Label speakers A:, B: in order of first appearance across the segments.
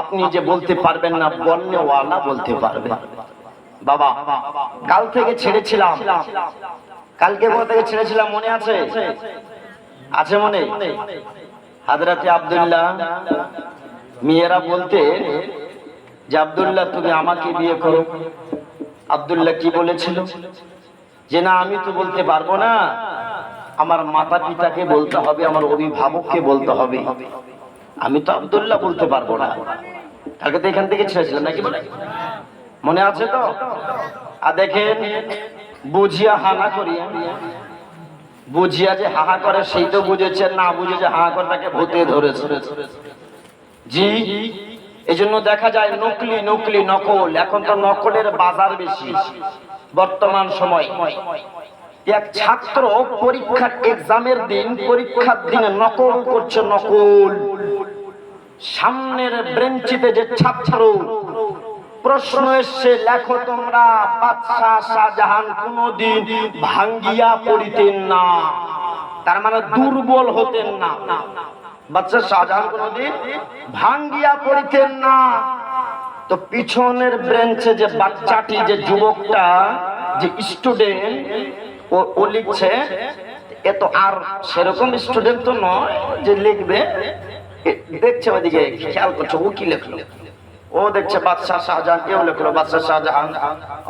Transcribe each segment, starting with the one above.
A: আপনি যে বলতে পারবেন না, বন্যওয়ালা বলতে পারবে। বাবা কাল থেকে ছেড়েছিলাম, কালকে কোথা থেকে ছেড়েছিলাম মনে আছে? আছে মনে? হযরতে আব্দুল্লাহ মেয়েরা বলতে যে আব্দুল্লাহ তুমি আমাকে বিয়ে করো। আব্দুল্লাহ কি বলেছিল? যে না আমি তো বলতে পারবো না, আমার মাতা পিতাকে বলতে হবে, আমার অভিভাবককে বলতে হবে, আমি তো আব্দুল্লাহ বলতে পারবো না। কালকে তো এখান থেকে ছেড়েছিলাম নাকি, বলে মনে আছে তো? আর দেখেন বুঝিয়া হানা করিয়া, বুঝিয়া যে হাহা করে সেই তো বুঝেছেন, না বুঝে যে হাহা করে তাকে ভূতে ধরেছে। জি এই জন্য দেখা যায় নকলি নকলি নকল, এখন তো নকলের বাজার বেশি বর্তমান সময়। এক ছাত্র পরীক্ষার এক্সামের দিন, পরীক্ষার দিনে নকল করছে, নকল। সামনের বেঞ্চিতে যে ছাত্র, প্রশ্ন এসছে লেখো তোমরা বাদশাহ শাহজাহান কোনদিন ভাঙ্গিয়া পড়িতেন না, তার মানে দুর্বল হতেন না। বাদশাহ শাহজাহান কোনদিন ভাঙ্গিয়া পড়িতেন না। তো পিছনের বেঞ্চে যে বাচ্চাটি, যে যুবকটা, যে স্টুডেন্ট, ও লিখছে, এ তো আর সেরকম স্টুডেন্ট তো নয় যে লিখবে। দেখছে ওইদিকে খেয়াল করছে, ও কি লেখলো? ও দেখছে বাদশাহ শাহজাহান, কেউ লেখলো বাদশাহ শাহজাহান,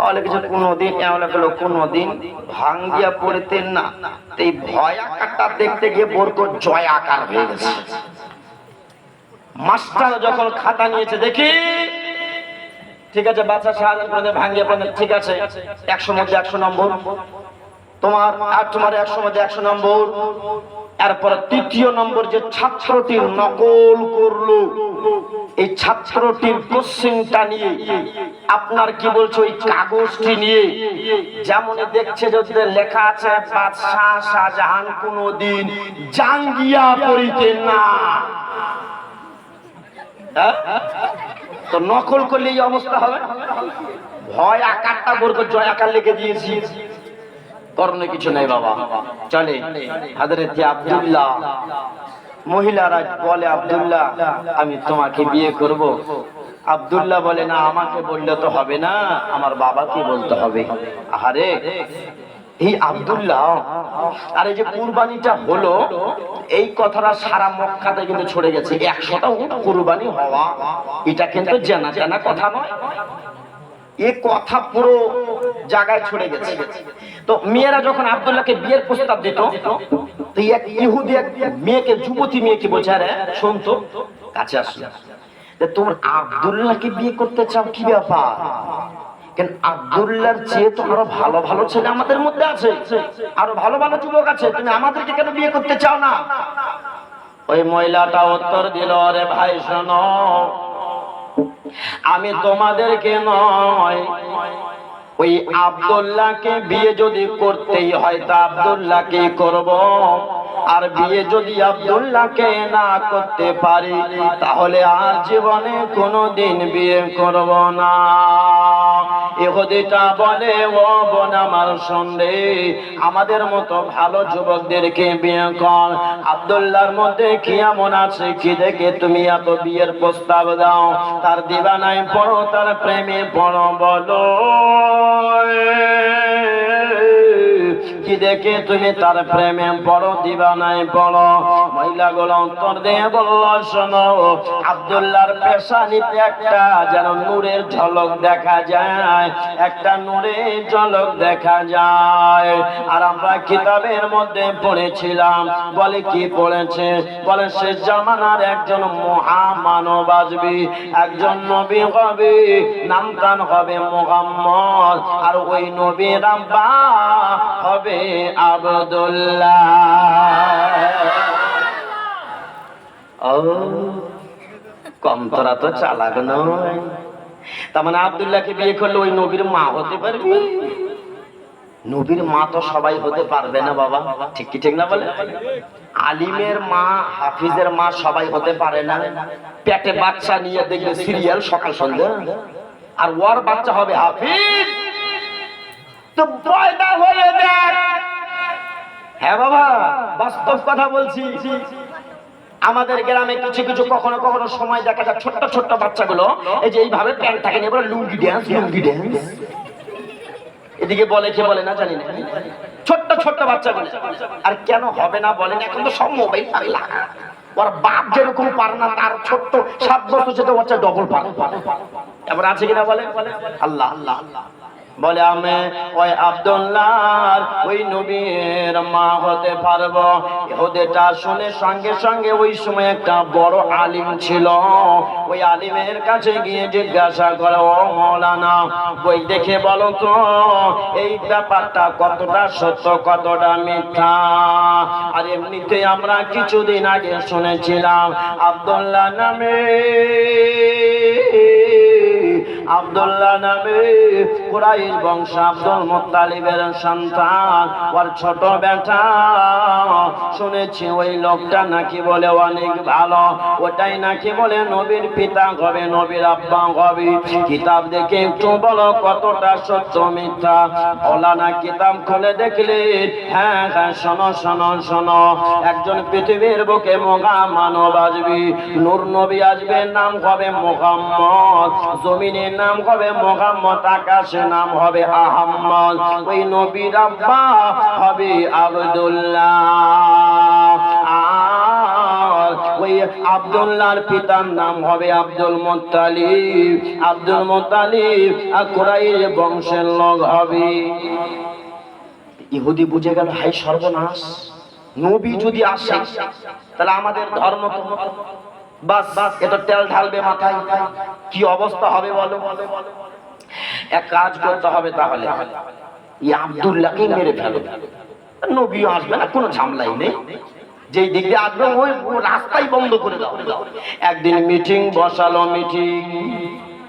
A: ও লিখেছে কোনদিন, এও লেখলো কোনদিন ভাঙ্গিয়া পড়িতেন না। এই ভয় আকারটা দেখতে গিয়ে বরকত জয় আকার হয়ে গেছে। মাস্টার যখন খাতা নিয়েছে, দেখি ঠিক আছে বাদশাহ শাহজাহান কোনদিন ভাঙ্গিয়া পড়েন, ঠিক আছে 100 মধ্যে 100 নম্বর তোমার, আর তোমার 100 মধ্যে 100 নম্বর। এরপরে তৃতীয় নম্বর যে ছাত্রটি নকল করলো, এই ছাত্রটির কোশ্চেনটা নিয়ে আপনার কি বলছো, ওই কাগজটি নিয়ে যেমন দেখছে যদি লেখা আছে বাদশাহ শাহজাহান কোনদিন জাঙ্গিয়া পড়িতেন না, তো নকল করলে এই অবস্থা হবে। ভয় আকারটা বরকত জয় আকার লিখে দিয়েছি, করণে কিছু নাই বাবা। চলে হযরত আব্দুল্লাহ, মহিলারা বলে আব্দুল্লাহ আমি তোমাকে বিয়ে করব। আব্দুল্লাহ বলে না আমাকে বললে তো হবে না, আমার বাবাকে বলতে হবে। আরে এই আব্দুল্লাহ, আর এই যে কুরবানিটা হলো, এই কথাটা সারা মক্কাতে কিন্তু ছড়ে গেছে। 100টা উট কুরবানি হওয়া এটা কিন্তু জানা জানা কথা নয়, এ কথা পুরো জায়গায় ছড়ে গেছে। তো মেয়েরা যখন আব্দুল্লাহকে বিয়ের প্রস্তাব দিত, তো এক ইহুদি এক মেয়েকে, যুবতী মেয়েকে বলছে, আরে শোন তো, কাছে আসো, তোমরা আব্দুল্লাহকে বিয়ে করতে চাও, কি ব্যাপার? কেন আব্দুল্লাহর চেয়ে তো আরো ভালো ভালো ছেলে আমাদের মধ্যে আছে, আরো ভালো ভালো যুবক আছে, তুমি আমাদেরকে কেন বিয়ে করতে চাও না? ওই মহিলাটা উত্তর দিল, আরে ভাই শোনো, আমি তোমাদেরকে নয়, ওই আব্দুল্লাহকে বিয়ে যদি করতেই হয় তা আব্দুল্লাহকে করব, আর বিয়ে যদি আব্দুল্লাহকে না করতে পারি তাহলে আর জীবনে কোনোদিন বিয়ে করব না। ইহুদিটা বলে, ও বোন আমার সন্দেহ, আমাদের মতো ভালো যুবকদেরকে বিয়ে কর। আব্দুল্লাহর মধ্যে কি এমন আছে কি দেখে তুমি এত বিয়ের প্রস্তাব দাও? তার দিবানায় পড়ো, তার প্রেমে পড়ো, বলো কি দেখে তুমি তার প্রেমে পড়ো, দিবানায় পড়ো? মহিলাগুলো উত্তর দিয়ে বলল, শোনো, আব্দুল্লাহর পেশানিতে একটা যেন নূরের ঝলক দেখা যায়, একটা নূরের ঝলক দেখা যায়। আর আমরা কিতাবের মধ্যে পড়েছিলাম, বলে কি পড়েছে? বলে সে জামানার একজন মহামানব আসবে, একজন নবী হবে, নাম তার হবে মুহাম্মদ, আর ওই নবীর আব্বা হবে আব্দুল্লাহ। ও কম তোরা তো চালাক নয়। তার মানে আব্দুল্লাহকে বিয়ে করলে ওই নবীর মা হতে পারবি? নবীর মা তো সবাই হতে পারবে না বাবা, ঠিক কি ঠিক না বলে? আলিমের মা, হাফিজের মা সবাই হতে পারে না। পেটে বাচ্চা নিয়ে দেখবে সিরিয়াল সকাল সন্ধ্যা, আর ওর বাচ্চা হবে হাফিজ, তো পয়দা হয়ে দেখ। হ্যাঁ বাবা, বাস্তব কথা বলছি। আমাদের গ্রামে কিছু কিছু কখনো কখনো সময় দেখা যায় ছোট্ট ছোট্ট বাচ্চাগুলো এই যে এইভাবে প্যান্টটাকে নিয়ে বলে লুঙ্গি ড্যান্স, লুঙ্গি ড্যান্স। এদিকে বলে কে বলে না জানি না, ছোট্ট ছোট্ট বাচ্চাগুলো। আর কেন হবে না বলেন, এখন তো সব মোবাইল পাগলা। ওর বাপ যেরকম পারে না, তার ছোট্ট 7 বছর ছোট বাচ্চা ডবল পারে। এবার আছে কিনা বলে আল্লাহ আল্লাহ বলে আমি ওই আব্দুল্লাহর ওই নবীর মা হতে পারবো। ইহুদিটা শুনে সঙ্গে সঙ্গে ওই সময় একটা বড় আলিম ছিল, ওই আলিমের কাছে গিয়ে জিজ্ঞাসা করে, ও মাওলানা বই দেখে বলো তো এই ব্যাপারটা কতটা সত্য কতটা মিথ্যা। আর এমনিতে আমরা কিছুদিন আগে শুনেছিলাম আব্দুল্লাহ নামে কুরাইশ বংশ আব্দুল মুত্তালিবের সন্তান, ওর ছোট বেটা। শুনেছি ওই লোকটা নাকি বলে অনেক ভালো, ওটাই নাকি বলে নবীর পিতা হবে, নবীর আব্বা হবে। কিতাব দেখে একটু বলো কতটা সত্য মিথ্যা। ওলানা কিতাব খুলে দেখলে, হ্যাঁ হ্যাঁ শোনো শোনো শোনো, একজন পৃথিবীর বুকে মহা মানব আসবে, নূর নবী আসবে, নাম হবে মুহাম্মদ। জমিনের নাম হবে মুহাম্মদ, আকাশে নাম হবে আহমদ। ওই নবীর আব্বা হবে আব্দুল্লাহ, আর ওই আব্দুল্লাহর পিতার নাম হবে আব্দুল মুত্তালিব। আব্দুল মুত্তালিব আর কুরাইশ বংশের লোক হবে। ইহুদি বুঝে গেল, হাই সর্বনাশ, নবী যদি আসে তাহলে আমাদের ধর্ম তো বাস এটা তেল ঢালবে মাথায়, কি অবস্থা হবে বলো। এক কাজ করতে হবে, তাহলে এই আব্দুল্লাহকে মেরে ফেলো, নবীও আসবে না, কোনো ঝামেলাই নেই, যেই দিক দিয়ে আসবে ওই রাস্তাই বন্ধ করে দাও। একদিন মিটিং বসালো, মিটিং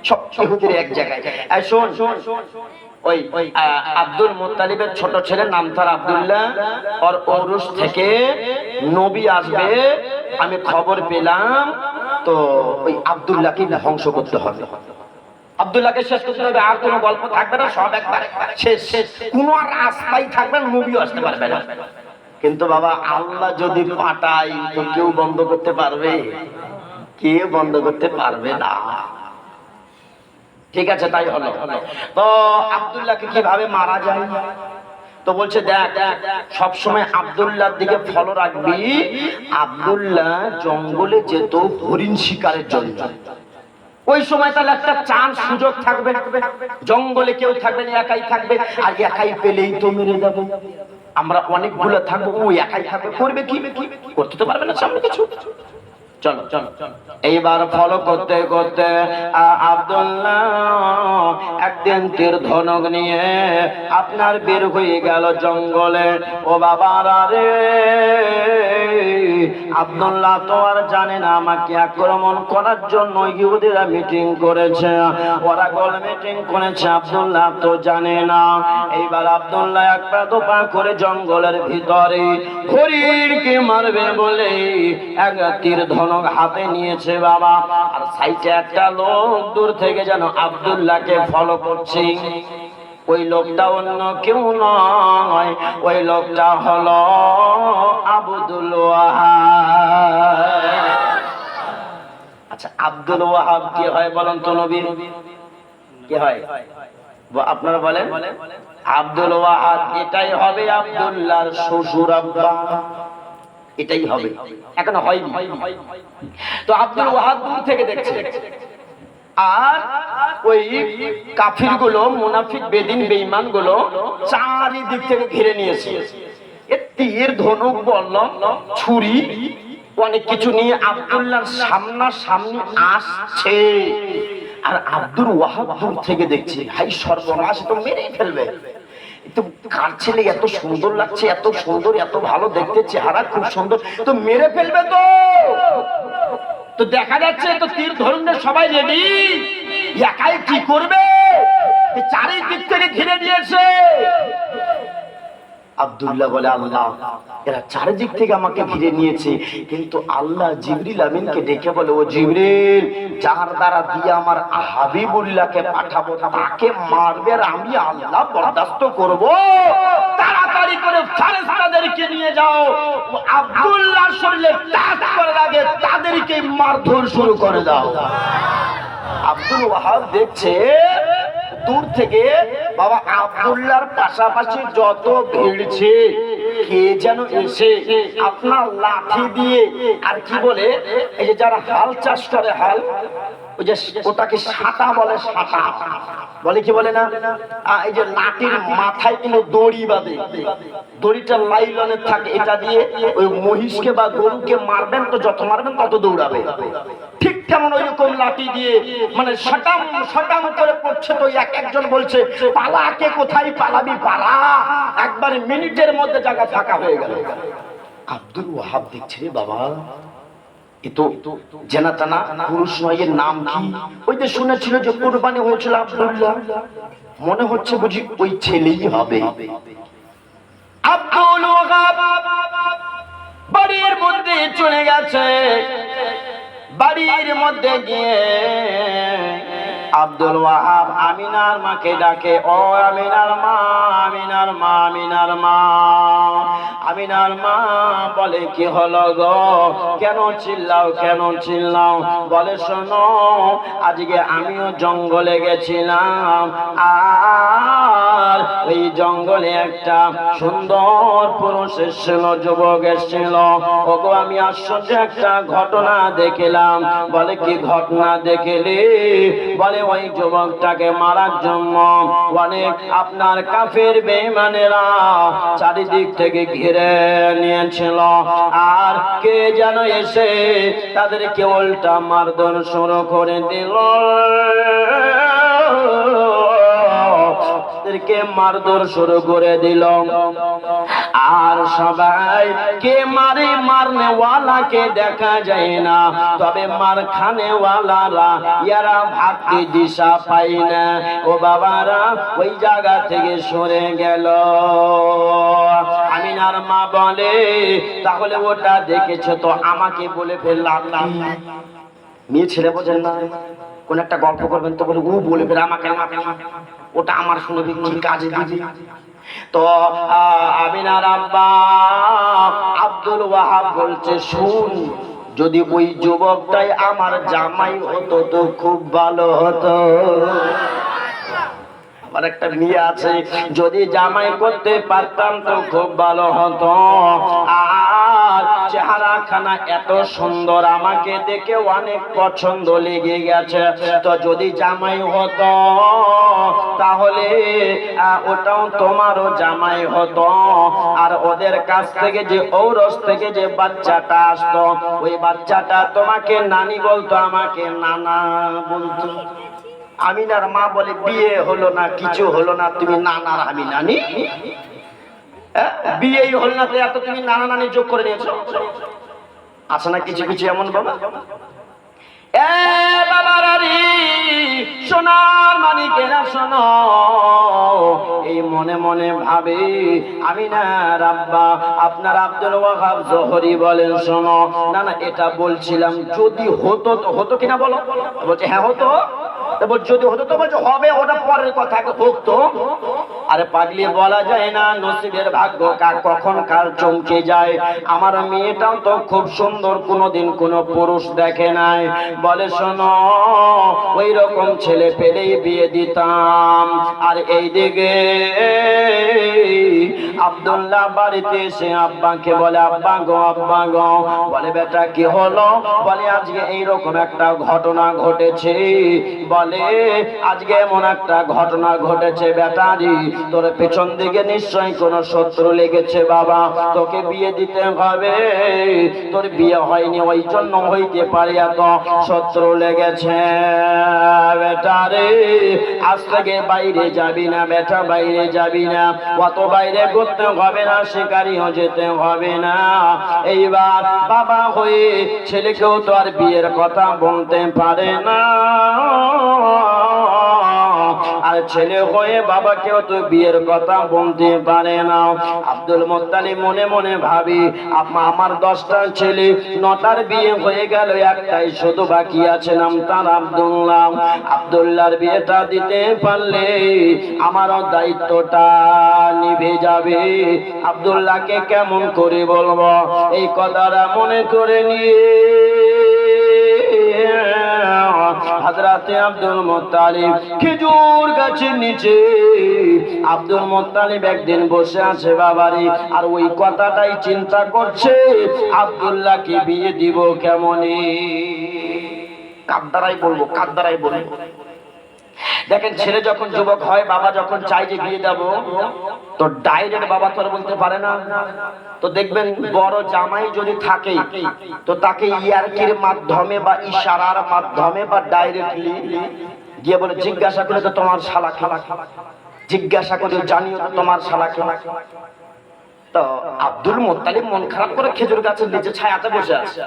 A: সব ইহুদির এক জায়গায়। শোন ওই আব্দুল মুত্তালিবের ছোট ছেলে নাম তার আব্দুল্লাহ, ওর ঔরস থেকে নবী আসবে, আমি খবর পেলাম, তো ওই আব্দুল্লাহকে ধ্বংস করতে হবে, আব্দুল্লাহকে শেষ করতে হবে, আর কোনো গল্প থাকবে না, সব একবারে শেষ শেষ, কোনো আর রাস্তাই থাকবে না, নবীও আসতে পারবে না। কিন্তু বাবা আল্লাহ যদি পাঠায় তো কেউ বন্ধ করতে পারবে? কেউ বন্ধ করতে পারবে না। ঠিক আছে, তাই হলো। তো আব্দুল্লাহকে কিভাবে মারা যায়? তো বলছে দেখ, সব সময় আব্দুল্লাহর দিকে ফলো রাখবি। আব্দুল্লাহ জঙ্গলে যেত হরিণ শিকারের জন্য, ওই সময় তাহলে একটা চান্স সুযোগ থাকবে, জঙ্গলে কেউ থাকবে না, একাই থাকবে, আর একাই পেলেই তো মেরে যাবে। আমরা অনেকগুলো থাকবো, ও একাই থাকবে, করবে কি? করতে তো পারবে না সামনে কিছু। চলো চলো, এইবার ফলো করতে করতে আব্দুল্লাহ একদিন তীর ধনুক নিয়ে আপনার বের হয়ে গেল জঙ্গলে। ও বাবারা রে, আব্দুল্লাহ তো আর জানে না আমাকে আক্রমণ করার জন্য ইহুদিরা মিটিং করেছে, ওরা গোল মিটিং করেছে, আব্দুল্লাহ তো জানে না। এইবার আব্দুল্লাহ এক পা দু পা করে জঙ্গলের ভিতরে হরিণকে মারবে বলে এক তীর ধনুক হাতে নিয়েছে বাবা। আর সাইডে একটা লোক দূর থেকে যেন আব্দুল্লাহকে ফলো করছে। ওই লোকটা অন্য কেউ নয়, ওই লোকটা হলো আব্দুল ওয়াহাব। আচ্ছা, আব্দুল ওয়াহাব কি হয় বলেন তো? নবীর কি হয় আপনারা বলেন? আব্দুল ওয়াহাব এটাই হবে আব্দুল্লাহর শ্বশুর আব্বা, এটাই হবে, এখনো হয়নি। তো আব্দুল ওয়াহাব দূর থেকে দেখছে, আর ওই কাফির গুলো, মুনাফিক বেদিন বেঈমান গুলো চারিদিক থেকে ঘিরে নিয়েছে। তীর ধনুক বললাম, ছুরি, অনেক কিছু নিয়ে আব্দুল্লাহর সামনাসামনি আসছে। আর আব্দুল ওয়াহাব দূর থেকে দেখছে, হাই সর্বনাশ, তো মেরেই ফেলবে। কার ছেলে এত সুন্দর লাগছে, এত সুন্দর, এত ভালো দেখতে, চেহারা খুব সুন্দর, তো মেরে ফেলবে। তো দেখা যাচ্ছে তো তীর ধরুন সবাই রেডি, একাই কি করবে, চারিদিক থেকে ঘিরে দিয়েছে। আব্দুল্লাহ বলে, আল্লাহ এরা চারিদিক থেকে আমাকে ঘিরে নিয়েছে, কিন্তু আল্লাহ জিবরিল আমিনকে ডেকে বলে, ও জিবরিল, যার দ্বারা দিয়ে আমার হাবিবুল্লাহকে পাঠাবো তাকে মারবে, আর আমি আল্লাহ বরদাস্ত করব। তাড়াতাড়ি তাড়াতাড়ি করে ফেরেশতাদেরকে নিয়ে যাও, আব্দুল্লাহর শরীরে টাচ করার আগে তাদেরকে মারধর শুরু করে দাও। আব্দুল ওয়াহাব দেখছে দূর থেকে বাবা আব্দুল্লাহর পাশাপাশি যত ভিড়ছে কে যেন এসে আপনার লাঠি দিয়ে, আর কি বলে এই যে যারা হাল চাষ করে, হাল ওই যে ওটাকে সাঁটা বলে, সাঁটা বলে, কি বলে না, এই যে লাঠির মাথায় কিন্তু দড়ি বাঁধে, দড়িটা লাইলনের থাকে, এটা দিয়ে ওই মহিষকে বা গরুকে মারবেন তো যত মারবেন তত দৌড়াবে। ঠিক কেমন ওই রকম লাঠি দিয়ে মানে শটাম শটাম করে পড়ছে। তো একজন বলছে পালা, কে কোথায় পালাবি, পালা। একবারে মিনিটের মধ্যে জায়গা ফাঁকা হয়ে গেল। আব্দুল ওয়াহাব দেখছে বাবা এ তো জানা টানা পুরুষ নয়, এর নাম কি? ওই যে শুনেছিল যে কুরবানি হয়েছিল আব্দুল্লাহ, মনে হচ্ছে বুঝি ওই ছেলেই হবে। আব্দুল ওয়াহাব বাড়ির মধ্যে চলে গেছে। বাড়ির মধ্যে গিয়ে আব্দুল ওয়াহাব আমিনার মাকে ডাকে, ও আমিনার মা, আমিনার মা, আমিনার মা। আমিনার মা বলে কি হলো গো, কেন চিল্লাও, কেন চিল্লাও? বলে শোনো, আজকে আমিও জঙ্গলে গেছিলাম, আর ওই জঙ্গলে একটা সুন্দর পুরুষ এসেছিল, যুবক এসেছিল। ওগো আমি আশ্চর্য একটা ঘটনা দেখলাম। বলে কি ঘটনা দেখলে? বলে ওই যুবকটাকে মারার জন্য অনেক আপনার কাফের বেঈমানেরা চারিদিক থেকে ঘিরে নিয়েছিল, আর কে যেন এসে তাদেরকে উল্টা মারধর শুরু করে দিল, তাদেরকে মারধর শুরু করে দিল। আর সবাই কে মারে, মারনে ওয়ালাকে দেখা যায় না, তবে মার খানে ওয়ালারা ইয়ারা ভাবতে দিশা পাই না। ও বাবারা ওই জায়গা থেকে সরে গেল। আমিনার মা বলে তাহলে ওটা দেখেছো তো আমাকে বলে ফেললাম না? মেয়ে ছেলে বোঝেন না, কোন একটা গল্প করবেন তো বলে ও বলে ফেলে আমাকে, ওটা আমার শুনবি কি কাজে দিবি? তো আমিনার আব্বা আব্দুল ওয়াহাব বলছে, শুন, যদি ওই যুবকটাই আমার জামাই হতো তো খুব ভালো হতো। আমার একটা মেয়ে আছে, যদি জামাই করতে পারতাম তো খুব ভালো হতো। আর চেহারা খানা এত সুন্দর, আমাকে দেখে অনেক পছন্দ লেগে গেছে। তো যদি জামাই হতো তাহলে ওটাও তোমারও জামাই হতো। আর ওদের কাছ থেকে যে ঔরস থেকে যে বাচ্চাটা আসতো, ওই বাচ্চাটা তোমাকে নানি বলতো, আমাকে নানা বলতো। আমিনার মা বলে বিয়ে হলো না, কিছু হলো না, তুমি নানার আমি নানি? বিয়েই হলো না তো এত তুমি নানা নানি যোগ করে নিয়েছো? আছে না কিছু কিছু এমন বাবা। সোনার মানিকেরা শোনো, এই মনে মনে ভাবে আমিনার আব্বা আপনার আব্দুল ওয়াহাব জোহরি বলেন, শোনো না না এটা বলছিলাম যদি হতো তো হতো কিনা বলো? বলছে হ্যাঁ হতো। যদি হতো তো বলছে হবে, ওটা পরের কথা, হোক তো। আরে পাগলি বলা যায় না, নসিবের ভাগ্য কার কখন কার চমকে যায়। আমার মেয়েটাও তো খুব সুন্দর, কোনোদিন কোনো পুরুষ দেখে নাই। বলে শোনো, ওই রকম ছেলে পেলেই বিয়ে দিতাম। আর এই দিকে আব্দুল্লাহ বাড়িতে এসে আব্বাকে বলে, আব্বা গো, আব্বা গো। বলে বেটা কি হলো? বলে আজকে এইরকম একটা ঘটনা ঘটেছে। বলে আজকে এমন একটা ঘটনা ঘটেছে বেটারি, তোর পেছন দিকে নিশ্চয়ই কোনো শত্রু লেগেছে বাবা, তোকে বিয়ে দিতে হবে। তোর বিয়ে হয়নি, ওই জন্য হইতে পারে এত শত্রু লেগেছে। বেটারে আজ থেকে বাইরে যাবি না বেটা, বাইরে যাবি না, অত বাইরে করতে হবে না, শিকারিও যেতে হবে না। এইবার বাবা হয়ে ছেলেকেও তো আর বিয়ের কথা বলতে পারে না। আর ছেলে হয়ে বাবাকেও তো বিয়ের কথা বলতে পারে না। আব্দুল মুত্তালিব মনে মনে ভাবি, আমার 10টা ছেলে, 9টার বিয়ে হয়ে গেল, একটাই শুধু বাকি আছে, নাম তার আব্দুল্লাহ। আব্দুল্লাহর বিয়েটা দিতে পারলে আমারও দায়িত্বটা নিভে যাবে। আব্দুল্লাহকে কেমন করে বলবো, এই কথাটা মনে করে নিয়ে হযরত আব্দুল মুত্তালিব খেজুর গাছের নিচে আব্দুল মুত্তালিব একদিন বসে আছে বাবারে, আর ওই কথাটাই চিন্তা করছে, আব্দুল্লাহকে বিয়ে দিব কেমনে, কার দ্বারাই বলবো, কার দ্বারাই বলবো। দেখেন, ছেলে যখন যুবক হয়, বাবা যখন চাই যে বিয়ে দেব, তো ডাইরেক্ট বাবা তো আর বলতে পারে না। তো দেখবেন বড় জামাই যদি থাকে, তো তাকে ইয়ারকির মাধ্যমে বা ইশারার মাধ্যমে বা ডাইরেক্টলি গিয়ে বলে, জিজ্ঞাসা করে তো তোমার শালা খালা, জিজ্ঞাসা করে জানিও তো তোমার শালা খালা। তো আব্দুল মুত্তালিব মন খারাপ করে খেজুর গাছের নিচে ছায়াতে বসে আছে,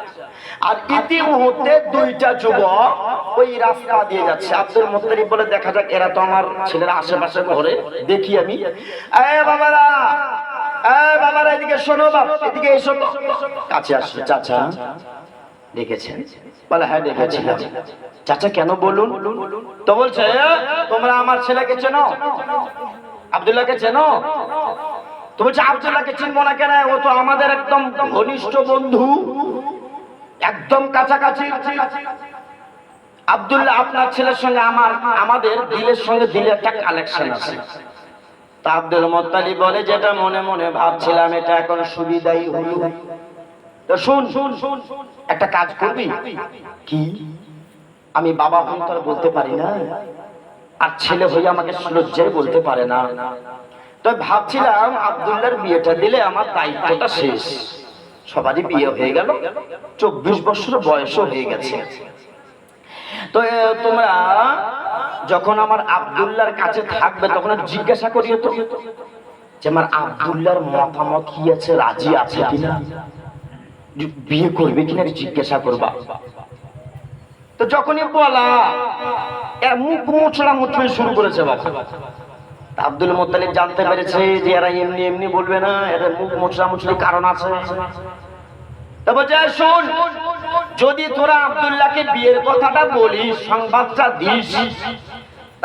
A: আর ইতিমধ্যে 2টা যুবক ওই রাস্তা দিয়ে যাচ্ছে। আব্দুল মুত্তালিব বলে, দেখা যাক, এরা তো আমার ছেলের আশেপাশে ঘরে, দেখি আমি। বাবারা, বাবারা, এদিকে শোনো, বাবা এদিকে এসো। কাছে আসছে। চাচা দেখেছেন? বলে, হ্যাঁ দেখেছিলাম। চাচা কেন বলুন? তো বলছে, তোমরা আমার ছেলেকে চেনো? আব্দুল্লাহকে চেনো? তো বলছে, আব্দুল্লাহকে চিনবো না কেন, ও তো আমাদের একদম ঘনিষ্ঠ বন্ধু, একদম কাছাকাছি। আব্দুল্লাহ, আপনার ছেলের সঙ্গে আমাদের দিলের সঙ্গে দিলে একটা কালেকশন আছে। তা আব্দুল মুত্তালিব বলে, যেটা মনে মনে ভাবছিলাম, এটা এখন সুবিধাই হলো। তো শুন, একটা কাজ করবি কি? আমি বাবা হই তো আর বলতে পারি না, আর ছেলে হয়ে আমাকে লজ্জায় বলতে পারে না। তো ভাবছিলাম আব্দুল্লাহর বিয়েটা দিলে আমার দায়িত্বটা শেষ। সবারই বিয়ে হয়ে গেল, 24 বছর বয়সও হয়ে গেছে। তো তোমরা যখন আমার আব্দুল্লাহর কাছে থাকবে, তখন জিজ্ঞাসা করিও তো যে আমার আব্দুল্লাহর মতামত কি আছে, রাজি আছে কিনা, বিয়ে করবে কিনা, জিজ্ঞাসা করবা। তো যখনই বলা, এর মুখ মোছড়া মুছড়ে শুরু করেছে বাবা। আব্দুল মুত্তালিব জানতে পেরেছে যে এরা এমনি এমনি বলবে না, এদের মুখ মোছড়ামুছড়ি কারণ আছে। তবে যা শোন, যদি তোরা আব্দুল্লাহকে বিয়ের কথাটা বলিস, সংবাদটা দিস,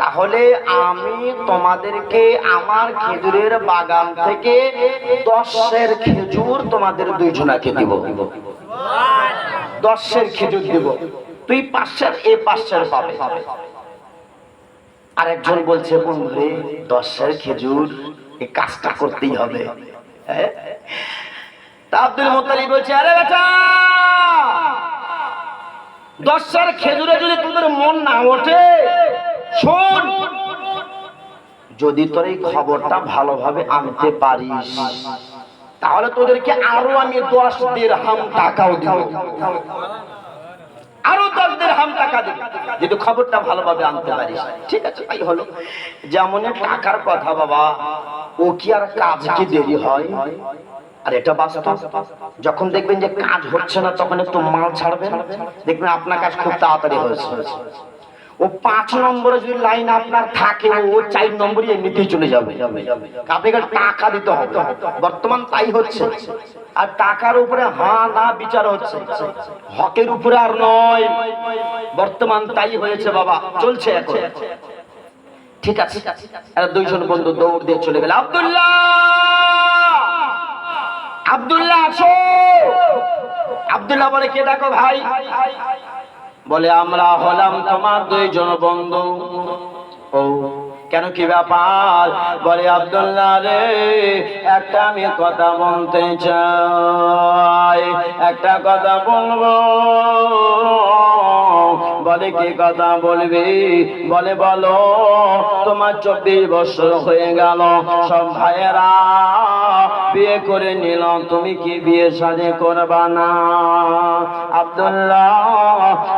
A: তাহলে আমি তোমাদেরকে আমার খেজুরের বাগান থেকে 10 খেজুর তোমাদের 2 জনাকে দিব। 10 খেজুর দিব, তুই 5 এ 5 পাবে। আরেকজন বলছে, বন্ধুরে 10 খেজুর, এই কাজটা করতেই হবে। তা আব্দুল মুত্তালিব বলছে, আরে বেটা, 10 খেজুরে যদি তোদের মন না ওঠে, শোন, যদি তোর এই খবরটা ভালোভাবে আনতে পারিস, তাহলে তোদেরকে আরো আমি 10 দিরহাম টাকাও দিব, আরো 10 দিরহাম টাকা দিব, যদি খবরটা ভালোভাবে আনতে পারিস। ঠিক আছে, তাই হলো। যেমন টাকার কথা বাবা, ও কি আর কাজ কি দেরি হয়? আর এটা বাস্তব। যখন দেখবেন যে কাজ হচ্ছে না, তখন একটু মাল ছাড়বেন, দেখবেন আপনার কাজ খুব তাড়াতাড়ি হয়েছে। ও 5 নম্বরে যদি লাইন আপনার থাকে, ও 4 নম্বরই এমনিতেই চলে যাবে। আপনাকে টাকা দিতে হবে, বর্তমান তাই হচ্ছে। আর টাকার উপরে হ্যাঁ না বিচার হচ্ছে, হকের উপরে আর নয়। বর্তমান তাই হয়েছে বাবা, চলছে এখন। ঠিক আছে, আর 2 জন বন্ধু দৌড় দিয়ে চলে গেল, আব্দুল্লাহ, আব্দুল্লাহ আসো। আব্দুল্লাহ বলে, কে ডাকো ভাই? বলে, আমরা হলাম তোমার 2 জন বন্ধু। ও, কেন, কি ব্যাপার? বলে, আব্দুল্লাহ রে, একটা আমি কথা বলতে চাই, একটা কথা বলবো। বলে, কি কথা বলবি? বলে, বলো। তোমার 24 বছর হয়ে গেল, সব ভাইয়েরা বিয়ে করে নিল, তুমি কি বিয়ে শাদী করবা না? আব্দুল্লাহ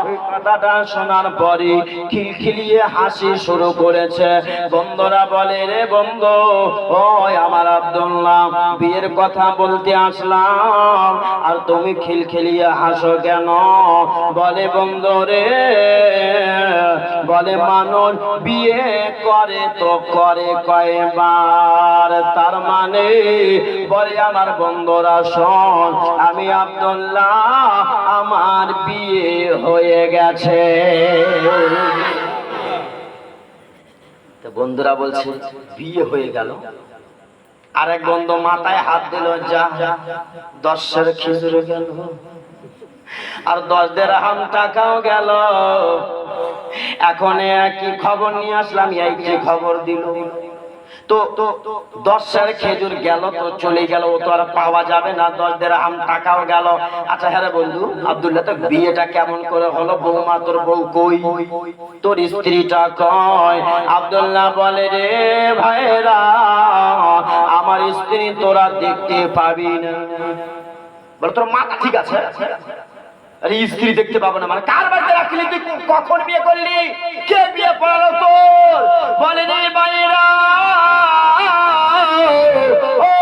A: ওই কথাটা শোনার পরে খিলখিলিয়ে হাসি শুরু করেছে। বন্ধুরা বলে, রে বন্ধু, ও আমার আব্দুল্লাহ, বিয়ের কথা বলতে আসলাম, আর তুমি খিলখিলিয়ে হাসো কেন? বলে, বন্ধু রে, বলে মানুষ বিয়ে করে তো করে কয়বার, তার মানে বলে আমার বন্ধুরা শোন, আমি আব্দুল্লাহ আমার বিয়ে হয়ে গেছে। তো বন্ধুরা বলছে বিয়ে হয়ে গেল। আর এক বন্ধু মাথায় হাত দিল, যা 10 খেজুর গেল আর 10 দিরহাম টাকাও গেল। এখন একই খবর নিয়ে আসলাম, এই যে খবর দিল, তো 10 খেজুর গেল তো চলে গেল, ও তো আর পাওয়া যাবে না, 10 দিরহাম টাকাও গেল। আচ্ছা হ্যাঁ বন্ধু আব্দুল্লাহ, তো বিয়েটা কেমন করে হলো? বৌমা তোর বউ কই, তোর স্ত্রীটা কই? আব্দুল্লাহ বলে, রে ভাইরা, আমার স্ত্রী তোরা দেখতে পাবি না। বলে তোর মাথা ঠিক আছে? আরে স্ত্রী দেখতে পাবো না মানে কার বাড়িতে রাখলি তুই? কখন বিয়ে করলি? কে বিয়ে পড়ালো তোর? বলে রে ভাইরা, ও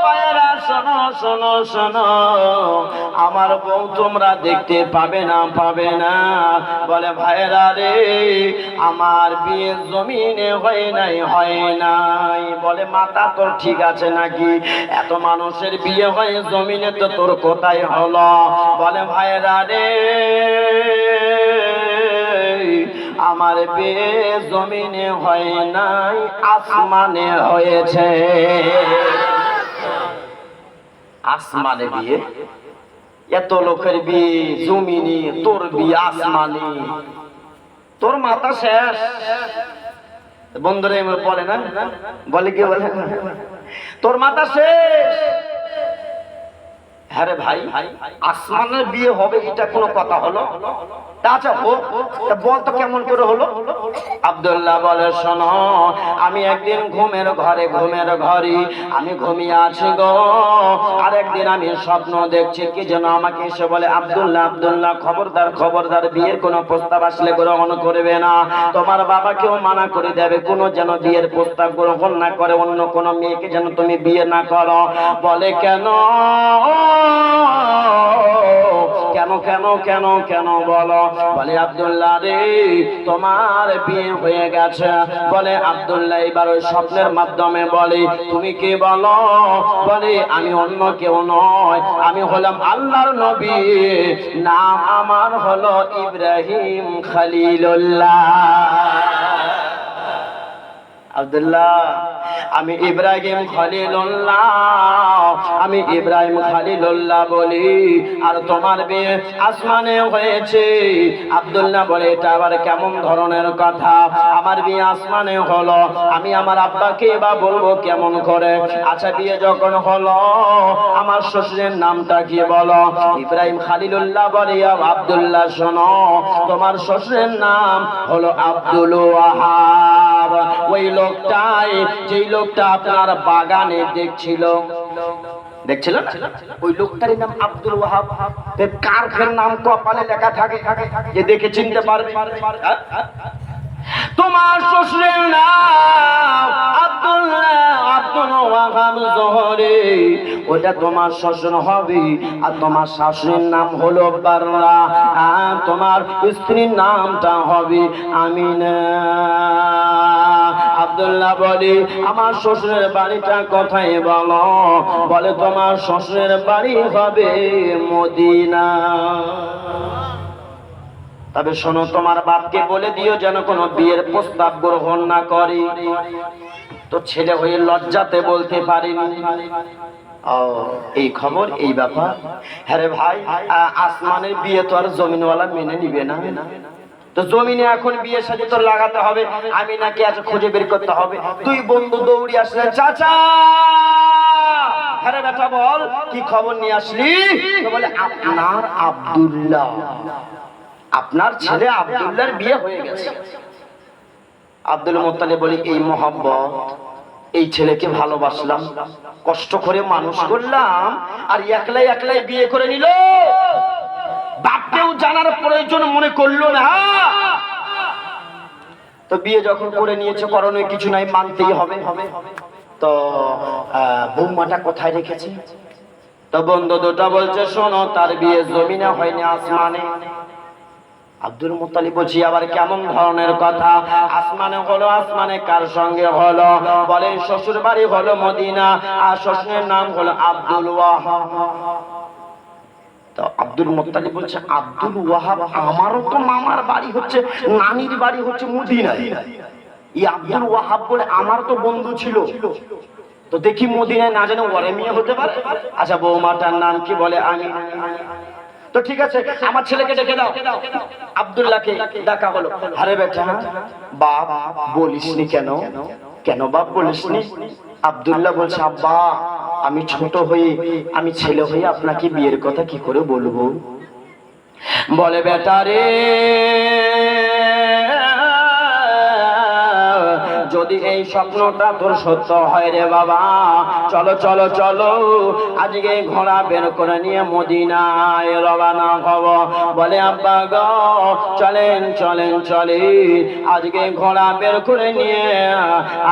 A: ভাইরা শোনো শোনো শোনো, আমার বউ তোমরা দেখতে পাবে না, পাবে না। বলে ভাইরা রে, আমার বিয়ে জমিনে হয় নাই, হয় নাই। বলে মাথা তোর ঠিক আছে নাকি? এত মানুষের বিয়ে হয় জমিনে, তো তোর কোথায় হলো? বলে ভাইরা রে, আমার বিয়ে জমিনে হয় নাই, আসমানে হয়েছে। আসমানে বিয়ে? এত লোকের বিয়ে জমিনে, তোর বিয়ে আসমানে? তোর মাথা শেষ। বন্ধুরা বলে না, বলে কি বলে, তোর মাথা শেষ। হ্যাঁ রে ভাই, আসমানের বিয়ে হবে এটা কোনো কথা হলো? আচ্ছা হোক, বল তো কেমন করে হলো? আব্দুল্লাহ বলে, শোনো, আমি একদিন ঘুমের ঘরে আমি ঘুমিয়ে আছি গো, আর একদিন আমি স্বপ্ন দেখছি, কি যেন আমাকে এসে বলে, আব্দুল্লাহ আব্দুল্লাহ, খবরদার খবরদার, বিয়ের কোনো প্রস্তাব আসলে গ্রহণ করবে না। তোমার বাবাকেও মানা করে দেবে, কোনো যেন বিয়ের প্রস্তাব গ্রহণ না করে, অন্য কোনো মেয়েকে যেন তুমি বিয়ে না করো। বলে কেন কেন কেন কেন কেন বলো? বলে আব্দুল্লাহ রে, তোমার বিয়ে হয়ে গেছে। বলে আব্দুল্লাহ এবার ওই স্বপ্নের মাধ্যমে বলে, তুমি কে বলো? বলে আমি অন্য কেউ নয়, আমি হলাম আল্লাহর নবী, নাম আমার হলো ইব্রাহিম খলিলুল্লাহ। আব্দুল্লাহ, আমি ইব্রাহিম খলিলুল্লাহ, আমি ইব্রাহিম খলিলুল্লাহ বলি, আর তোমার বিয়ে আসমানে হয়েছে। আব্দুল্লাহ বলে, এটা আবার কেমন ধরনের কথা? আমার বিয়ে আসমানে হলো, আমি আমার আব্বাকে বা বলবো কেমন করে? আচ্ছা বিয়ে যখন হলো, আমার শ্বশুরের নামটা কি বলো? ইব্রাহিম খলিলুল্লাহ বলে, আব্দুল্লাহ শোনো, তোমার শ্বশুরের নাম হলো আব্দুল ওয়াহাব। ওই লোকটাই, যেই লোকটা আপনার বাগানে দেখছিল না, ওই লোকটারই নাম আব্দুল ওয়াহাব। কার ফের নাম কপালে লেখা থাকে, যে দেখে চিনতে পারবে? তোমার শ্বশুরের নাম আব্দুল্লাহ, আব্দুল ওয়াহাব জোহরি, ওটা তোমার শ্বশুর হবে। আর তোমার শাশুড়ির নাম হলো বাররা, আর তোমার স্ত্রীর নামটা হবে আমিনা। আব্দুল্লাহ বলে, আমার শ্বশুরের বাড়িটা কোথায় বলো? বলে তোমার শ্বশুরের বাড়ি হবে মদিনা। তবে শোনো, তোমার বাপকে বলে দিও যেন কোনো বিয়ের প্রস্তাব গ্রহণ না করে। তো ছেলে হয়ে লজ্জাতে বলতে পারিনি। এই খবর, এই ব্যাপার। হ্যাঁ রে ভাই, আসমানের বিয়ে তো আর জমিনওয়ালা মেনে নিবে না, তো জমিনে এখন বিয়ে সাথে তোর লাগাতে হবে। আমি নাকি আজ খুঁজে বের করতে হবে। তুই বন্ধু দৌড়ি আসলেন, চাচা হ্যাঁ রে বেটা বল, কি খবর নিয়ে আসলি? বলে আপনার আব্দুল্লাহ, আপনার ছেলে আব্দুল্লাহর বিয়ে হয়ে গেছে। আব্দুল মুত্তালিব বলি, এই মহব্বত, এই ছেলেকে ভালোবাসলাম, কষ্ট করে মানুষ করলাম, আর একলাই একলাই বিয়ে করে নিল, বাপকেও জানার প্রয়োজন মনে করলো না। তো বিয়ে যখন করে নিয়েছে, করণীয় কিছু নাই, মানতেই হবে। তো বৌমাটা কোথায় রেখেছে? তো বন্ধু দুটো বলছে, শোনো, তার বিয়ে জমিনে হয়নি, আসমানে। আব্দুল মুত্তালিব বলছি আবার কেমন ধরনের কথা? আসমানে হলো, আসমানে কার সঙ্গে হলো? বলে শ্বশুর বাড়ি হলো মদিনা, আর শ্বশুরের নাম হলো আব্দুল ওয়াহাব। তো আব্দুল মুত্তালিব বলছে আব্দুল ওয়াহাব, আমারও তো মামার বাড়ি হচ্ছে, নানির বাড়ি হচ্ছে মদিনায়। এই আব্দুল ওয়াহাব বলে আমার তো বন্ধু ছিল, তো দেখি মদিনায় না জানে ওরে মেয়ে হতে পারে। আচ্ছা বৌমাটার নাম কি? বলে আমি। তো ঠিক আছে, আমার ছেলেকে ডেকে দাও। আব্দুল্লাহকে ডাকা হলো। আরে বেটা, বাপ বলিসনি কেন? কেন বাপ বলিসনি? আব্দুল্লাহ বলছে আব্বা, আমি ছোট হয়ে, আমি ছেলে হয়ে আপনাকে বিয়ের কথা কি করে বলবো? বলে বেটা রে, যদি এই স্বপ্নটা তোর সত্য হয় রে বাবা, চলো চলো চলো, আজকে ঘোড়া বের করে নিয়ে মদিনায় রওনা হব। বলে আব্বা গো, চলেন চলেন চলেন, আজকে ঘোড়া বের করে নিয়ে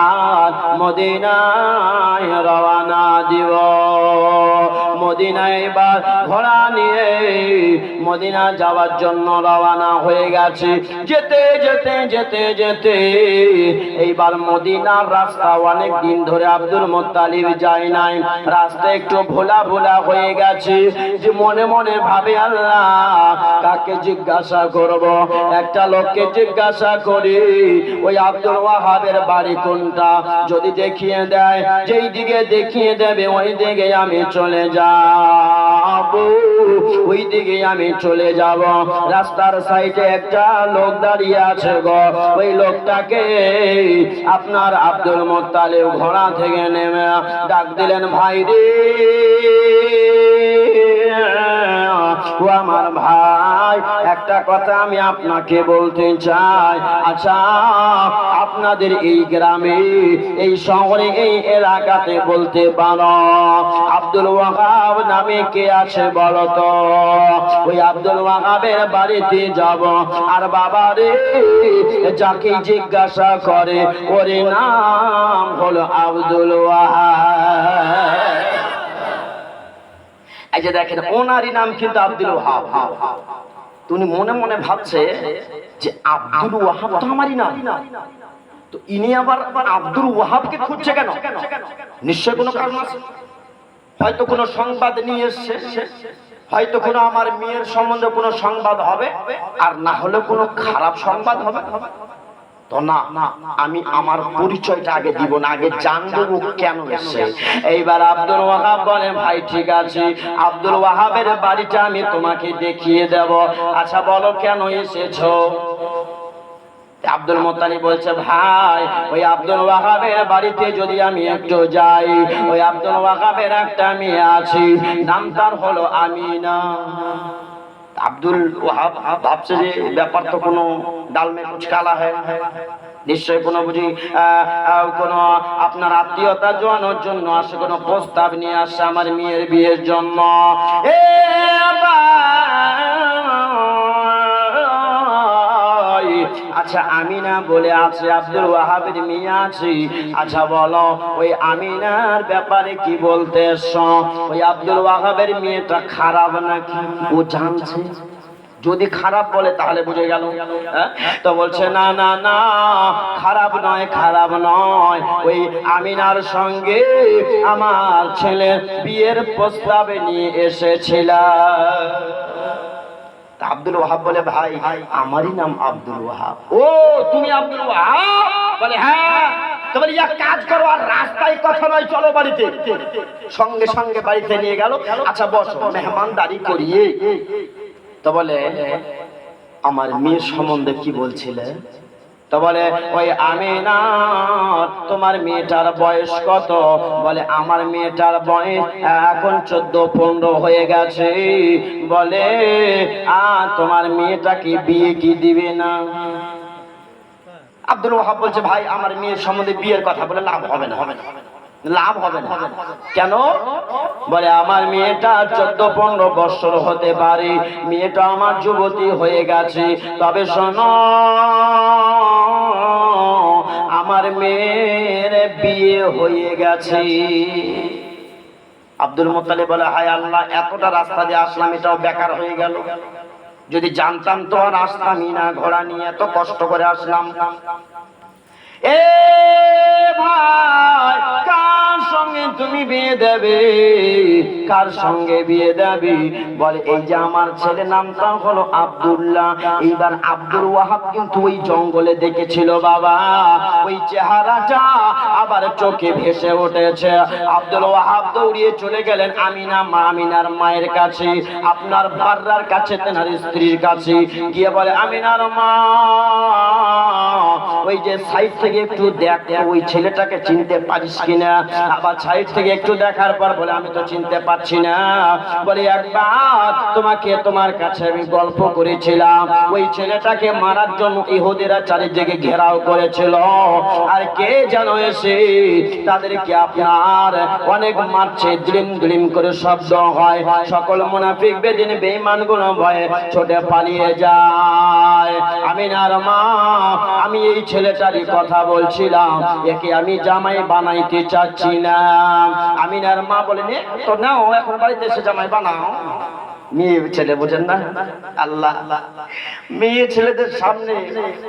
A: আর মদিনায় রওনা দিব। মদিনায় এবার ঘোড়া নিয়ে মদিনা যাওয়ার জন্য রওনা হয়ে গেছে। যেতে যেতে যেতে যেতে এইবার মদিনার রাস্তা অনেক দিন ধরে আব্দুল মুত্তালিব যায় নাই, রাস্তা একটু ভোলা ভোলা হয়ে গেছে। যে মনে মনে ভাবে আল্লাহ, কাকে জিজ্ঞাসা করব? একটা লোককে জিজ্ঞাসা করি, ওই আব্দুল ওয়াহাবের বাড়ি কোনটা, যদি দেখিয়ে দেয়, যেই দিকে দেখিয়ে দেবে ওই দিকে আমি চলে যাব, ওই দিকে আমি চলে যাব। রাস্তার সাইডে একটা লোক দাঁড়িয়ে আছে গো, ওই লোকটাকে আপনার আব্দুল মুত্তালিব ঘোড়া থেকে নেমে ডাক দিলেন, ভাই রে, ও আমার ভাই, একটা কথা আমি আপনাকে বলতে চাই। আচ্ছা, আপনাদের এই গ্রামে, এই শহরে, এই এলাকাতে বলতে পারো আব্দুল ওয়াহাব নামে কে আছে বলো তো? ওই আব্দুল ওয়াহাবের বাড়িতে যাব, আর বাবা রে, যাকে জিজ্ঞাসা করে ওরে নাম হলো আব্দুল ওয়াহাব। এই যে দেখেন, ওনারই নাম কিন্তু আব্দুল ওয়াহাব। তুমি মনে মনে ভাবছে যে আব্দুল ওয়াহাব তো আমারই নাম, তো ইনি আবার আব্দুল ওয়াহাবকে খুঁজছে কেন? নিশ্চয় কোনো কারণ আছে। হয়তো কোনো সংবাদ নিয়ে এসছে, হয়তো কোনো আমার মেয়ের সম্বন্ধে কোনো সংবাদ হবে, আর না হলে কোনো খারাপ সংবাদ হবে। তো না, আমি আমার পরিচয়টা আগে দিব না, আগে জানবো কেন এসেছে। এইবার আব্দুল ওয়াহাব বলে, ভাই ঠিক আছে, আব্দুল ওয়াহাবের বাড়িটা আমি তোমাকে দেখিয়ে দেব। আচ্ছা বলো কেন এসেছো? আব্দুল মুত্তালিব বলছে, ভাই, ওই আব্দুল ওয়াহাবের বাড়িতে যদি আমি একটু যাই, ওই আব্দুল ওয়াহাবের একটা মেয়ে আছে, নাম তার হলো আমিনা। আব্দুল ওয়াহাব ভাবছে যে ব্যাপার তো কোনো ডাল মে কুছ কালা হয়, নিশ্চয় কোনো বুঝি কোনো আপনার আত্মীয়তা জোয়ানোর জন্য আসে, কোনো প্রস্তাব নিয়ে আসে আমার মেয়ের বিয়ের জন্য। আচ্ছা আমিনা বলে আছে, আব্দুল ওয়াহাবের মেয়ে আছে। আচ্ছা বলো, ওই আমিনার ব্যাপারে কি বলতে এসছো? ওই আব্দুল ওয়াহাবের মেয়েটা খারাপ নাকি? ও জানছে, যদি খারাপ বলে তাহলে বুঝে গেল। তো বলছে না না না, খারাপ নয়, খারাপ নয়, ওই আমিনার সঙ্গে আমার ছেলের বিয়ের প্রস্তাবে নিয়ে এসেছিলাম। আব্দুল ওয়াহাব বলে, ভাই, আমারই নাম আব্দুল ওয়াহাব। ও, তুমি আব্দুল ওয়াহাব? বলে হ্যাঁ। তো বলে, এক কাজ করো, আর রাস্তায় কথা নয়, চলো বাড়িতে। সঙ্গে সঙ্গে বাড়িতে নিয়ে গেল। আচ্ছা বসো, মেহমানদারি করিয়ে। তো বলে, আমার মেয়ের সম্বন্ধে কি বলছিলে? তো বলে, ওই আমিনা, তোমার মেয়েটার বয়স কত? বলে, আমার মেয়েটার বয়স এখন 14-15 হয়ে গেছে। বলে, তোমার মেয়েটাকে বিয়ে কি দিবে না? আব্দুল ওয়াহাব বলছে, ভাই, আমার মেয়ের সম্বন্ধে বিয়ের কথা বলে লাভ হবে না, লাভ হবে না। কেন? বলে, আমার মেয়েটা 14-15 বছর হতে পারে, মেয়েটা আমার যুবতী হয়ে গেছে, তবে শোনো, আমার মেয়ের বিয়ে হয়ে গেছে। আব্দুল মুত্তালিব বলে, হায় আল্লাহ, এতটা রাস্তা দিয়ে আসলাম, এটাও বেকার হয়ে গেল। যদি জানতাম তো আর আসতামই না, ঘোড়া নিয়ে এত কষ্ট করে আসলাম। এ ভাই, কার সঙ্গে তুমি বিয়ে দেবে? কার সঙ্গে বিয়ে দেবে? বলে এই যে আমার ছেলে, নামটা হলো আব্দুল্লাহ। এইবার আব্দুল ওয়াহাব কিন্তু ওই জঙ্গলে দেখেছিল বাবা, ওই চেহারাটা আবার চোখে ভেসে উঠেছে। আব্দুল ওয়াহাব দৌড়িয়ে চলে গেলেন আমিনার মায়ের কাছে, আপনার বাররার কাছে, তেনার স্ত্রীর কাছে গিয়ে বলে, আমিনার মা, ওই যে সাইড থেকে একটু দেখ ওই ছেলেটাকে চিনতে পারিস কিনা। আবার সাইড থেকে একটু দেখার পর বলে, আমি তো চিনতে পারছি না। বলে একবার তোমাকে, তোমার কাছে আমি গল্প করেছিলাম, ওই ছেলেটাকে মারার জন্য ইহুদিরা চারিদিকে ঘেরাও করেছিল, আর কে যেন এসে তাদেরকে আপনার অনেক মারছে, দ্রিম দ্রিম করে শব্দ হয়। সকল মুনাফিক বেদিন বেঈমানগুলো ভয়ে ছোটে পালিয়ে যায়। আমিনার মা, আমি এই ছেলেটারই কথা বলছিলাম, একে আমি জামাই বানাইতে চাচ্ছি না। আমিনার মা বলেন, তো নাও, এখন বাড়িতে এসে জামাই বানাও। মেয়ে ছেলে বোঝেন না, আল্লাহ মেয়ে ছেলেদের সামনে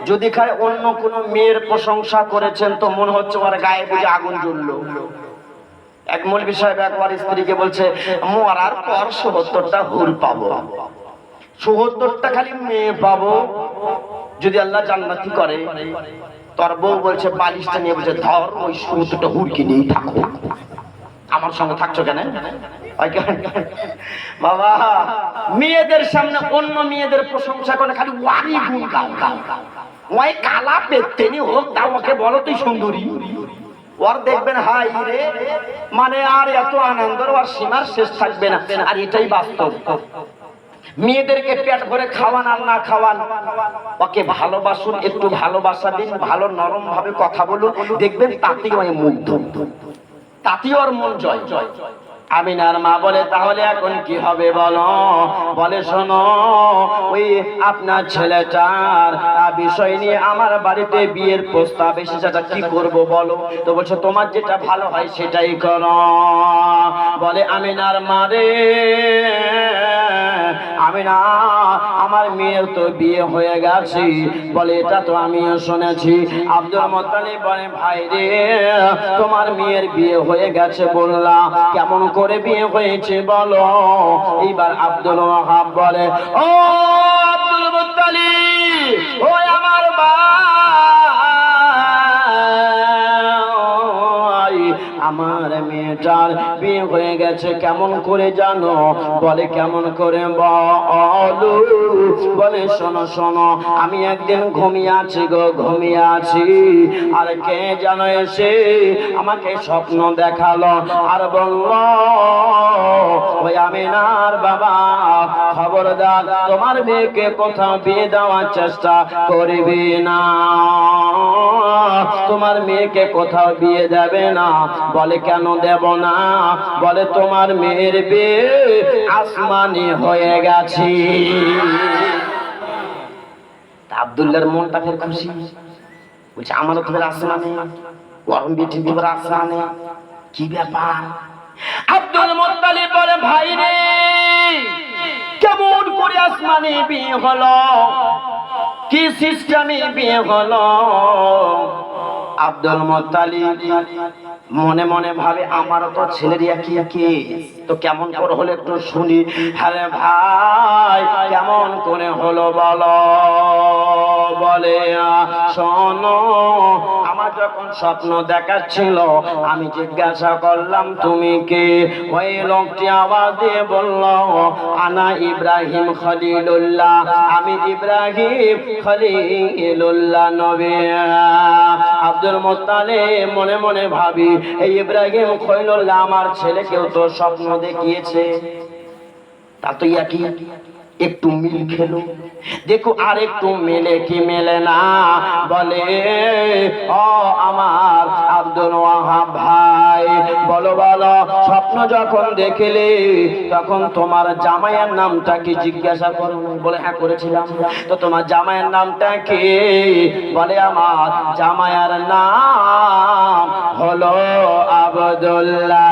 A: যদি খায় অন্য কোন মেয়ের প্রশংসা করেছেন তো মনে হচ্ছে ওর গায়ে বুঝে আগুন জ্বললো। এক মৌলভী সাহেব একবার স্ত্রীকে বলছে, মরার পর ৭০টা হুর পাবো, ৭০টা খালি মেয়ে পাবো যদি আল্লাহ জান্নাতি করে। তোর বউ বলছে, বালিশটা নিয়ে বলছে, ধর ওই ৭০টা হুরকে নিয়েই থাকো, আমার সঙ্গে থাকছো কেন? বাবা, মেয়েদের সামনে অন্য মেয়েদের প্রশংসা করে খালি ওয়ারি গুণ গাও, ওই কালা পেতেনি হোক, তা ওকে বলো তুই সুন্দরী। ওর দেখবেন হাই রে, মানে আর এত আনন্দ আর সীমার শেষ থাকবে না। আর এটাই বাস্তব। মেয়েদেরকে পেট ভরে খাওয়ান আর না খাওয়ান, ওকে ভালোবাসুন, একটু ভালোবাসা দিন, ভালো নরম ভাবে কথা বলুন, দেখবেন তাতেই ওই মুগ্ধ, তাতেই ওর মন জয়। আমিনার মা বলে, তাহলে এখন কি হবে বলো? বলে, শোনো, ওই আপনার ছেলেটার বিষয় নিয়ে আমার বাড়িতে বিয়ের প্রস্তাব এসেছে, কি করব বলো? তো বলছে, তোমার যেটা ভালো হয় সেটাই করো। বলে আমিনার মা রে, আমিনা, আমার মেয়ের তো বিয়ে হয়ে গেছে। বলে, এটা তো আমিও শুনেছি। আব্দুল মুত্তালিব বলে, ভাই রে, তোমার মেয়ের বিয়ে হয়ে গেছে বললাম, কেমন করে বিয়ে হয়েছে বলো? এইবার আব্দুল ওয়াহাব বলে, ও আব্দুল মুত্তালিব, ও আমার ভাই, আমার মেয়েটার বিয়ে হয়ে গেছে কেমন করে জানো? বলে, কেমন করে বলো? বলে, শোনো শোনো, আমি একদিন ঘুমিয়ে আছি গো, ঘুমিয়ে আছি, আর কে যেন এসে আমাকে স্বপ্ন দেখালো আর বলল, ওই আমিনার বাবা, খবরদার তোমার মেয়েকে কোথাও বিয়ে দেওয়ার চেষ্টা করবি না, তোমার মেয়েকে কোথাও বিয়ে দেবে না। বলে, কেন দেব না? বলে, তোমার মেয়ের বিয়ে আসমানি হয়ে গেছে। আব্দুল্লাহর মনটা ফের খুশি, বলছে, আমারও তো আসমানে, গরম বিয়ে ঠিক দিবার আসমানে, কি ব্যাপার? আব্দুল মুত্তালিব বলে, ভাই রে, কেমন করে আসমানি বিয়ে হলো? কি সিস্টেমে বিয়ে হলো? আব্দুল মুত্তালিব মনে মনে ভাবে, আমারও তো ছেলের একই একই, তো কেমন করে হলো একটু শুনি। আরে ভাই, কেমন করে হলো বলো? বলে, শোনো, আমার যখন স্বপ্ন দেখাচ্ছিল আমি জিজ্ঞাসা করলাম, তুমি কে? ওই লোকটি আওয়াজ দিয়ে বলল, আনা ইব্রাহিম খলিলুল্লাহ, আমি ইব্রাহিম খলিলুল্লাহ নবী। আব্দুল মুত্তালিব মনে মনে ভাবি, এই ইব্রাহিম খলিলুল্লাহ আমার ছেলেকেও তো স্বপ্ন দেখিয়েছে, তা তো একই, একটু মিল খেলো, দেখো আর একটু মেলে কি মেলে না। বলে, ও আমার আব্দুল ওয়াহাব ভাই, বলো বলো, স্বপ্ন যখন দেখলে তখন তোমার জামাইয়ের নামটা কি জিজ্ঞাসা করো? বলে, হ্যাঁ করেছিলাম। তো তোমার জামাইয়ের নামটা কি? বলে, আমার জামাইয়ের নাম হলো আব্দুল্লাহ।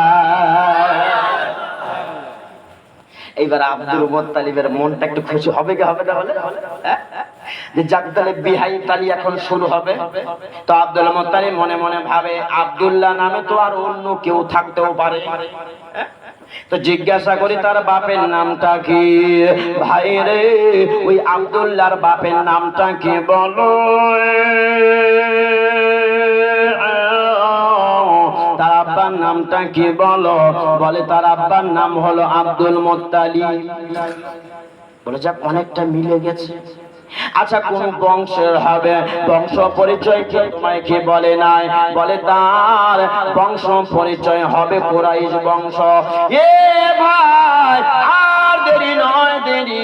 A: এইবার আব্দুল মুত্তালিবের মনটা একটু খুশি হবে কি হবে না বলে, হ্যাঁ? যে যাক তাহলে বিহাই তালি এখন শুরু হবে। তো আব্দুল মুত্তালিব মনে মনে ভাবে আব্দুল্লাহ নামে তো আর অন্য কেউ থাকতেও পারে, হ্যাঁ? তো জিজ্ঞাসা করি তার বাপের নামটা কি? ভাই রে ওই আব্দুল্লাহর বাপের নামটা কি বলো? তার আব্বার নামটা কি বলো? বলে তার আব্বার নাম হলো আব্দুল মুত্তালিব। বলে যাক অনেকটা মিলে গেছে। আচ্ছা কোন বংশের হবে? বংশ পরিচয় কি তোমায় কি বলে নাই? বলে তার বংশ পরিচয় হবে কুরাইশ বংশ। এ ভাই আর দেরি নয়, দেরি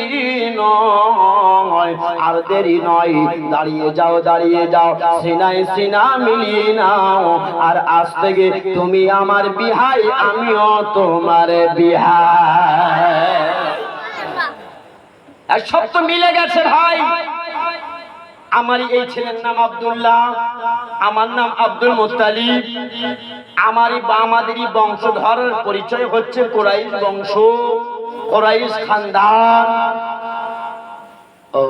A: নয়, আর দেরি নয়, দাঁড়িয়ে যাও, দাঁড়িয়ে যাও, সিনায় সিনা মিলিয়ে নাও। আর আজ থেকে তুমি আমার বিহাই, আমিও তোমার বিহাই। আর সব তো মিলে গেছে ভাই। আমার এই ছেলের নাম আব্দুল্লাহ, আমার নাম আব্দুল মুত্তালিব, আমাদেরই বংশধরের পরিচয় হচ্ছে কুরাইশ বংশ, কুরাইশ খানদান। ও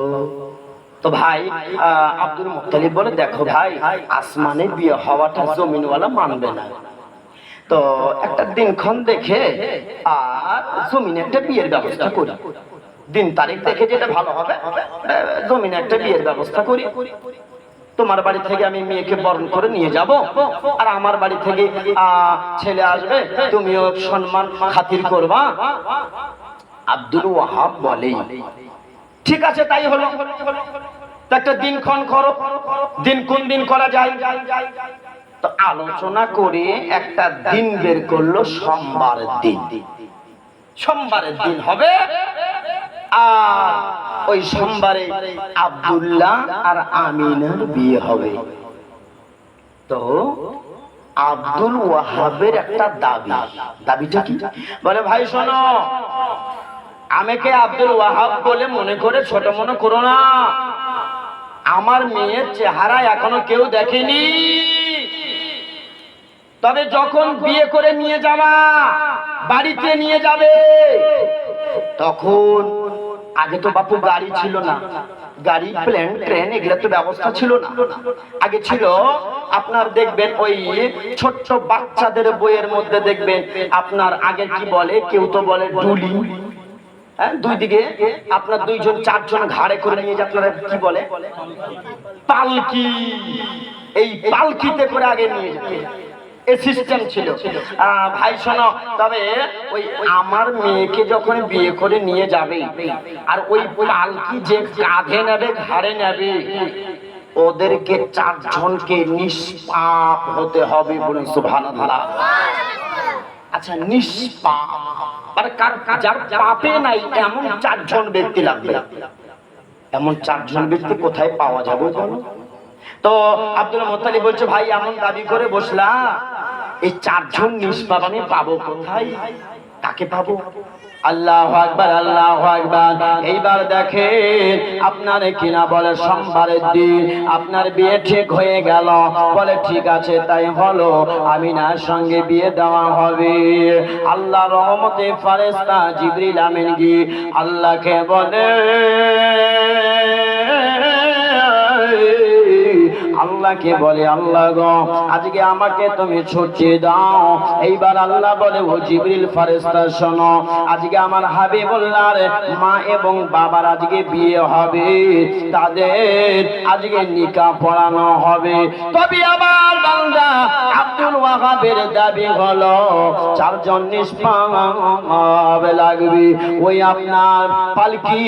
A: তো ভাই আব্দুল মুত্তালিব বলে দেখো ভাই, আসমানে বিয়ে হওয়াটা জমিনওয়ালা মানবে না। তো একটা দিনক্ষণ দেখে আর জমিনে একটা বিয়ের ব্যবস্থা করি, দিন তারিখ দেখে যেটা ভালো হবে জমিনে একটা বিয়ের ব্যবস্থা করি। তোমার বাড়ি থেকে আমি মেয়েকে বরণ করে নিয়ে যাব, আর আমার বাড়ি থেকে ছেলে আসবে, তুমিও সম্মান খাতির করবা। আব্দুল ওয়াহাব বলে ঠিক আছে তাই হলো। একটা দিনক্ষণ করো, দিন কোন দিন করা যায়? তো আলোচনা করে একটা দিন বের করলো, সোমবার দিন। সোমবারের দিন হবে, আর ওই সোমবারে আব্দুল্লাহ আর আমিনার বিয়ে হবে। তো আব্দুল ওয়াহাবের একটা দাবি, দাবিটা কি? বলে ভাই শোনো, আমাকে আব্দুল ওয়াহাব বলে মনে করে ছোট মনে করো না। আমার মেয়ের চেহারা এখনো কেউ দেখেনি, তবে যখন বিয়ে করে নিয়ে যাবা, বাড়িতে নিয়ে যাবে, তখন আগে তো বাপু গাড়ি ছিল না, গাড়ি প্লেন ট্রেন এগুলো তো ব্যবস্থা ছিল না। আগে ছিল আপনার দেখবেন ওই ছোট্ট বাচ্চাদের বইয়ের মধ্যে দেখবেন আপনার আগে কি বলে, কেউ তো বলে ডুলি, হ্যাঁ, দুই দিকে আপনার দুইজন চারজন ঘাড়ে করে নিয়ে যায়, আপনারা কি বলে পালকি। এই পালকিতে করে আগে নিয়ে যেত, এই সিস্টেম ছিল। ভাই শোনো, তবে ওই আমার মেয়েকে যখন বিয়ে করে নিয়ে যাবে, আর ওই পালকি যে কাঁধে নেবে, ঘাড়ে নেবে, ওদেরকে চারজনকে নিষ্পাপ হতে হবে। বলুন সুবহানাল্লাহ। আচ্ছা নিষ্পাপ মানে যার পাপে নাই এমন চারজন ব্যক্তি লাগবে। এমন চারজন ব্যক্তি কোথায় পাওয়া যাবে বলো? তো আব্দুল মুত্তালিব বলছে ভাই এমন দাবি করে বসলা, এই চারজন নিষ্পাপ আমি পাবো কোথায়? কাকে পাবো? আল্লাহু আকবার, আল্লাহু আকবার। এইবার দেখেন আপনার কিনা বলে সোমবারের দিন আপনার বিয়ে ঠিক হয়ে গেল। বলে ঠিক আছে তাই হলো, আমিনার সঙ্গে বিয়ে দেওয়া হবে। আল্লাহর রহমতে ফেরেশতা জিবরিল আমিন গিয়ে আল্লাহকে বলে, আল্লাহকে বলে আল্লাহ গো আজকে আমাকে তুমি ছুটি দাও। এইবার আল্লাহ বলে ও জিবরিল ফেরেশতা শোনো, আজকে আমার হাবিবুল্লাহর মা এবং বাবার আজকে বিয়ে হবে, তাদের আজকে নিকাহ পড়ানো হবে। তবে আবার বান্দা আব্দুল ওয়াহাবের দাবি হলো চারজন নিষ্পাপ লাগবে, ওই আপনার পালকি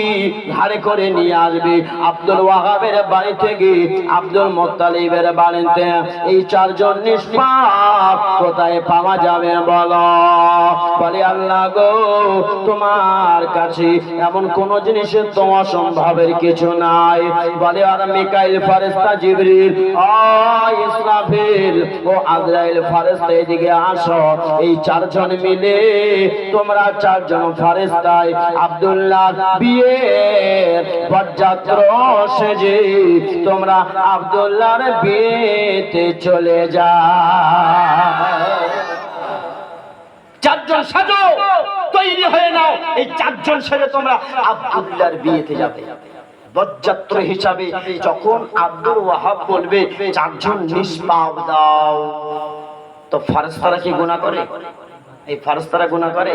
A: ঘাড়ে করে নিয়ে আসবে আব্দুল ওয়াহাবের বাড়ি থেকে আব্দুল মুত্তালিবের বাড়িতে। এই চারজন নিষ্পাপ কোথায় পাওয়া যাবে বলো? বলে আল্লাহ গো তোমার কাছে এমন কোন জিনিসের তো অসম্ভবের কিছু নাই। বলে আর মিকাইল ফেরেশতা জিবরিল ও ইসরাফিল ও আজরাইল ফেরেশতা এদিকে আসো। এই চারজন মিলে তোমরা চারজন ফেরেশতায় আব্দুল্লাহ বিয়ের বরযাত্র সেজে তোমরা আব্দুল্লাহর বিয়েতে চলে যাও। চারজন সাজো। তৈরি হয়ে নাও, এই চারজন সেরে তোমরা আব্দুল্লাহর বিয়েতে যাবে। বরযাত্র হিসাবে যখন আব্দুল ওয়াহাব বলবে চারজন নিষ্পাপ দাও, তো ফারেস্তারা কি গুনাহ করে? এই ফারেস্তারা গুনাহ করে?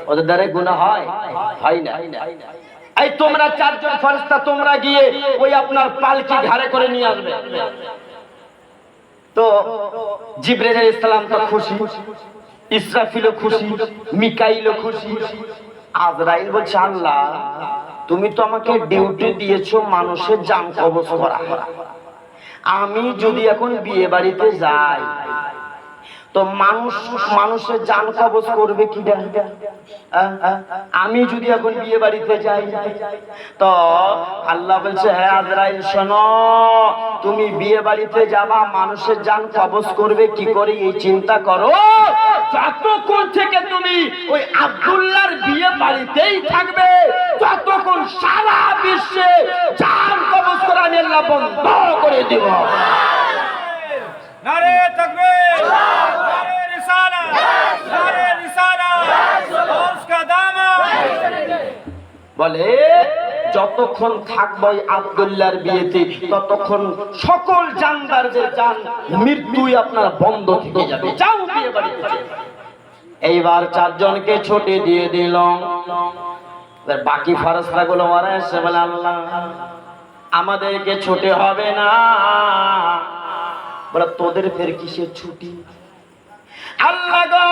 A: ওদের দ্বারা গুনাহ হয়? হয় না। এই তোমরা চারজন ফারেস্তা তোমরা গিয়ে ওই আপনার পালকি ঘাড়ে করে নিয়ে আসবে। তো জিবরাইল আলাইহিস সালাম তো খুশি, ইসরাফিলও খুশি, মিকাইলও খুশি। আজরাইল বলছে আল্লাহ তুমি তো আমাকে ডিউটি দিয়েছো মানুষের জান কবজ করা, আমি যদি এখন বিয়ে বাড়িতে যাই তো মানুষের জান কবজ করবে কি? আমি যদি এখন বিয়ে বাড়িতে যাই তো আল্লাহ বলছে হ্যাঁ আজরাইল শোনো, তুমি বিয়ে বাড়িতে যাবা, মানুষের জান কবজ করবে কি করে এই চিন্তা করো। যতক্ষণ থেকে তুমি ওই আব্দুল্লাহর বিয়ে বাড়িতেই থাকবে ততক্ষণ সারা বিশ্বে জান কবজ করা আমি আল্লাহ বন্ধ করে দেব।
B: নারে তাকবীর, নারে রিসালাত, নারে রিসালাত, उसका दामन।
A: বলে যতক্ষণ থাকবে আব্দুল্লাহর বিয়েতে ততক্ষণ সকল জানদারদের জান মৃত্যুই আপনার বন্ধ থেকে যাবে। যাও বিয়ে বাড়িতে। এইবার চারজনকে ছুটি দিয়ে দিল। বাকি ফারেস্তা গুলো মারা এসে বলে আল্লাহ আমাদেরকে ছুটি হবে না। বলে তোদের ফের কিসের ছুটি? আল্লাহ গো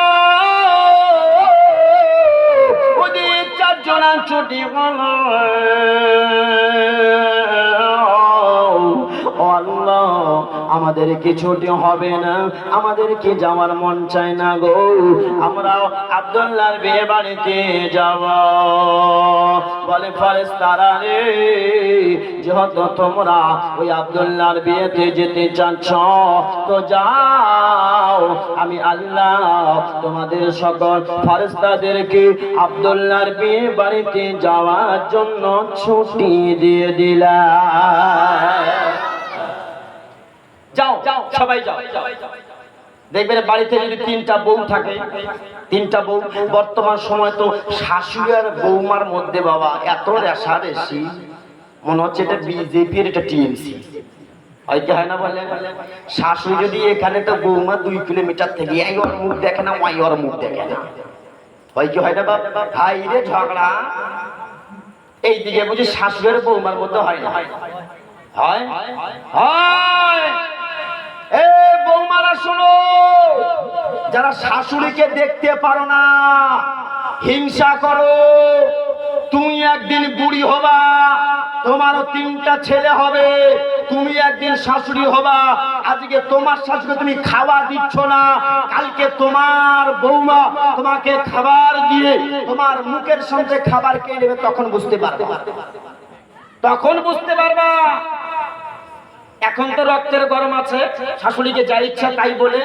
A: ওদের চারজনা ছুটি বলো। আল্লাহ আমাদেরকে ছুটি হবে না, আমাদেরকে যাওয়ার মন চায় না গো, আমরা আব্দুল্লাহর বিয়ে বাড়িতে যাব। বলে ফারেস্তারা রে যেহেতু তোমরা ওই আব্দুল্লাহর বিয়েতে যেতে চাচ্ছ তো যাও, আমি আল্লাহ তোমাদের সকল ফারেস্তাদেরকে আব্দুল্লাহর বিয়ে বাড়িতে যাওয়ার জন্য ছুটি দিয়ে দিলাম। যাও সবাই যাও। দেখবেন বাড়িতে যদি তিনটা বউ থাকে, তিনটা বউ, বর্তমান সময় তো শাশুড়ি আর বৌমার মধ্যে বাবা এত রেষারেষি, মনে হচ্ছে এটা বিজেপির এটা টিএমসি হয়তো হয় না। বলে শাশুড়ি যদি এখানে তো বৌমা 2 কিলোমিটার থেকে এই ওর মুখ দেখে না, ওই ওর মুখ দেখে না, হয় কি হয় না বাবা? ভাই রে ঝগড়া এইদিকে বুঝি শাশুড়ি আর বৌমার মধ্যে হয় না? হয় হয়। এ বৌমারা শোনো, যারা শাশুড়িকে দেখতে পারো না হিংসা করো, তুমি একদিন বুড়ি হবা, তোমারও 3টা ছেলে হবে, তুমি একদিন শাশুড়ি হবা। আজকে তোমার শাশুড়ি তুমি খাওয়া দিচ্ছ না, কালকে তোমার বৌমা তোমাকে খাবার দিয়ে তোমার মুখের সামনে খাবার খেয়ে নেবে, তখন বুঝতে পারবে, তখন বুঝতে পারবা। এখন তো রক্তের গরম আছে, শাশুড়িকে যা ইচ্ছা তাই বলে,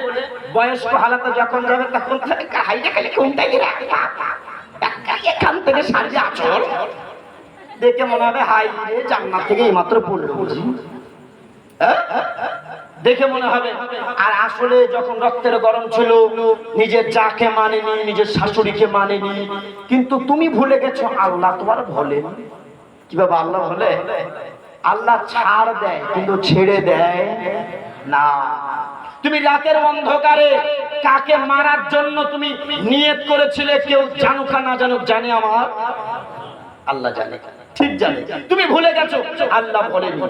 A: বয়স্ক হালাতে যখন যাবে তখন এখান থেকে সারিয়ে আচল দেখে মনে হবে হাই রে জান্নাত থেকে এইমাত্র পড়লো বুঝি, দেখে মনে হবে। আর আসলে যখন রক্তের গরম ছিল নিজের যাকে মানেনি, নিজের শাশুড়িকে মানেনি, কিন্তু তুমি ভুলে গেছো আল্লাহ তোমার ভোলে। কিভাবে আল্লাহ ভোলে? আল্লাহ ছাড় দেয় কিন্তু ছেড়ে দেয় না। তুমি রাতের অন্ধকারে কাকে মারার জন্য তুমি নিয়ত করেছিলে, কেউ জানুক না জানুক জানে আমার আল্লাহ জানে, ঠিক জানে। তুমি ভুলে গেছো আল্লাহ বলেনি।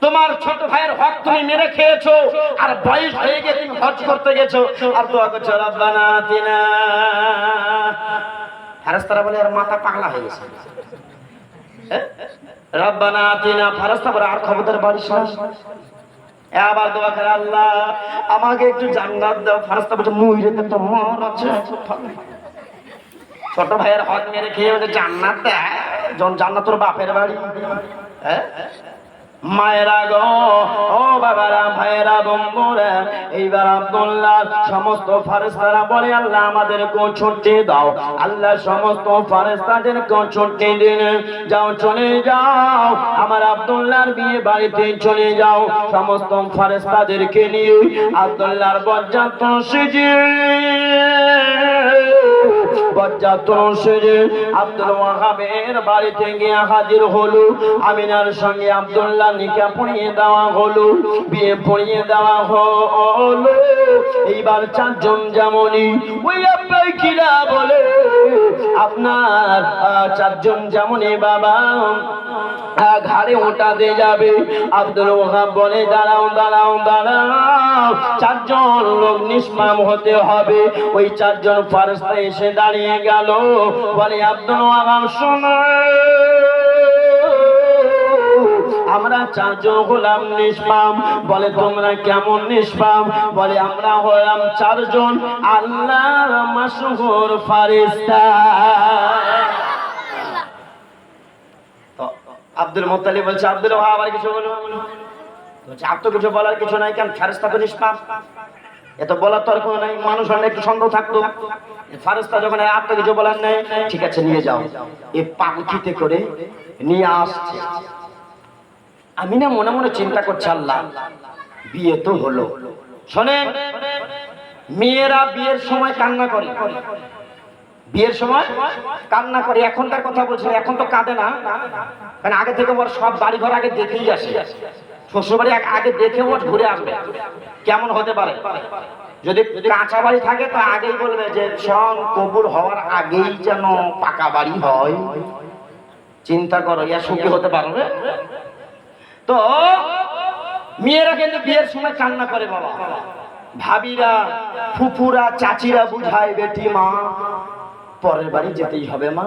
A: তোমার ছোট ভাইয়ের হক তুমি মেরে খেয়েছো, আর বয়স হয়ে গিয়ে তুমি হজ করতে গেছো আর দোয়া করছো রব্বানা আতিনা। ফারেস্তারা বলে আর মাথা পাগলা হয়ে গেছে, রব্বানা আতিনা। ফারেস্তা বলে আর খবরদার বাড়িস না। আবার দোয়া করে আল্লাহ আমাকে একটু জান্নাত দাও। ফারেস্তা বলে মুইরেতে তো মর আছে, ছোট ভাইয়ের হক মেরে খেয়ে ওদের জান্নাত দেয়, জান্নাত তোর বাপের বাড়ি। হ্যাঁ মায়েরা গো, ও বাবারা, ভাইয়েরা, বন্ধুরা, এইবার আব্দুল্লাহ সমস্ত ফারেস্তারা বলে আল্লাহ আমাদেরকে ছুটি দাও। আল্লাহ সমস্ত ফারেস্তাদেরকে ছুটি দিন, যাও চলে যাও আমার আব্দুল্লাহর বিয়ে বাড়িতে চলে যাও। সমস্ত ফারেস্তাদেরকে নিয়ে আব্দুল্লাহর বরযাত্র সেজে বরযাত্র সেজে আব্দুল ওয়াহাবের বাড়িতে গিয়ে হাজির হলো। আমিনার সঙ্গে আব্দুল্লাহ নিকাহ পড়িয়ে দেওয়া হলো, বিয়ে পড়িয়ে দেওয়া হলো। এইবার চারজন যেমনই ওই আপনার কিরা বলে আপনার চারজন যেমনই বাবা ঘাড়ে ওঠাতে যাবে। আব্দুল ওয়াহাব বলে দাঁড়াও দাঁড়াও দাঁড়াও, চারজন লোক নিষ্পাপ হতে হবে। ওই চারজন ফেরেশতা এসে দাঁড়িয়ে গেল, বলে আব্দুল ওয়াহাব শোনো, আমরা চারজন হলাম নিষ্পাপ। বলে তোমরা কেমন নিষ্পাপ? বলে আমরা হলাম চারজন আল্লাহর মাশহুর ফেরেশতা। আব্দুল মুত্তালিব বলছে আব্দুল ওয়াহাব আর কিছু বলো? বলছে আর তো কিছু বলার কিছু নাই, কেন ফেরেশতা তো নিষ্পাপ, এত বলার তর্ক নাই। মানুষ হলে একটু সন্দেহ থাকতো, ফেরেশতা যখন আর তো কিছু বলার নেই, ঠিক আছে নিয়ে যাও। এই পালকিতে করে নিয়ে আসছে। আমি না মনে মনে চিন্তা করছি, আল্লাহ বিয়ে তো হলো। শোনেন, মেয়েরা বিয়ের সময় কান্না করে, বিয়ের সময় কান্না করে। এখনকার কথা বলছি, এখন তো কাঁদে না, কারণ আগে থেকে ওর সব বাড়ি ঘর আগে দেখেই আসে, শ্বশুর বাড়ি আগে দেখে ওর ঘুরে আসবে। কেমন হতে পারে? যদি কাঁচা বাড়ি থাকে তো আগেই বলবে যে সন কবুল হওয়ার আগেই যেন পাকা বাড়ি হয়। চিন্তা করো, ইয়া সুখী হতে পারবে? তো মেয়েরা কিন্তু বিয়ের সময় কান্না করে বাবা। ভাবিরা, ফুফুরা, চাচিরা বুঝায় বেটি মা পরের বাড়ি যেতেই হবে মা,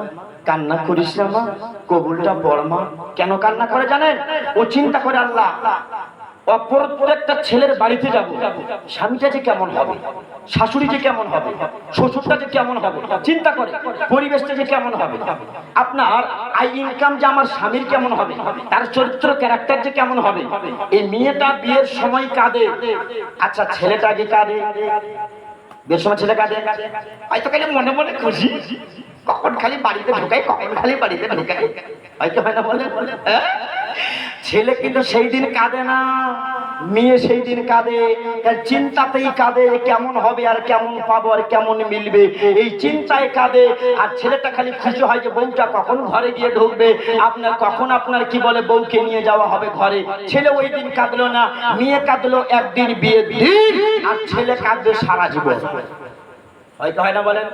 A: কান্না করিস না মা, কবুলটা পড় মা। কেন কান্না করে জানেন? ও চিন্তা করে আল্লাহ প্রত্যেকটা ছেলের বাড়িতে যাব, স্বামীটা যে কেমন হবে, শাশুড়ি যে কেমন হবে, শ্বশুরটা যে কেমন হবে, চিন্তা করে পরিবেশটা যে কেমন হবে, আপনার আই ইনকাম যে আমার স্বামীর কেমন হবে, তার চরিত্র ক্যারেক্টার যে কেমন হবে। এই মেয়েটা বিয়ের সময় কাঁদে, আচ্ছা ছেলেটা আগে কাঁদে, বিয়ের সময় ছেলে কাঁদে, হয়তো খালি মনে মনে খুশি, কখন খালি বাড়িতে ঢুকাই, কখন খালি বাড়িতে ঢুকাই, হয়তো হয় না বলে। ছেলে কিন্তু সেই দিন কাঁদে না, মেয়ে সেই দিন কাঁদে, চিন্তাতেই কাঁদে, কেমন হবে আর কেমন পাবো আর কেমন মিলবে, এই চিন্তায় কাঁদে। আর ছেলেটা খালি খুশি হয় যে বউটা কখন ঘরে গিয়ে ঢুকবে, আপনার কখন আপনার কি বলে বউকে নিয়ে যাওয়া হবে ঘরে। ছেলে ওই দিন কাঁদলো না, মেয়ে কাঁদলো একদিন বিয়ের দিন, আর ছেলে কাঁদবে সারা জীবন। হয়তো হয় না বলেন?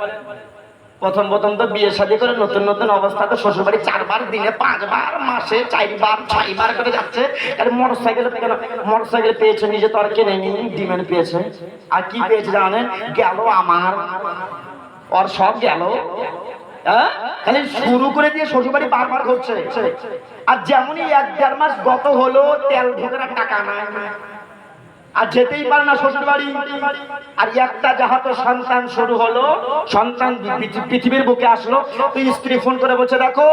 A: প্রথম প্রথম তো বিয়ে শাদী করে নতুন নতুন অবস্থা, তো শ্বশুর বাড়ি 4 বার দিনে 5 বার, মাসে 4 বার 6 বার করে যাচ্ছে। মোটরসাইকেল পেয়েছে, নিজে তো আর কেনেনি, ডিমেন্ড পেয়েছে। আর কি পেয়েছে জানেন? গেল আমার, ওর সব গেল। খালি শুরু করে দিয়ে শ্বশুর বাড়ি বারবার ঘুরছে। আর যেমনই 1-1.5 মাস গত হলো, তেল ঢোকার টাকা নাই, আর যেতেই পারে না শ্বশুর বাড়ি। আর একটা যাহাতে সন্তান শুরু হলো, সন্তান পৃথিবীর বুকে আসলো, তো স্ত্রী ফোন করে বলছে দেখো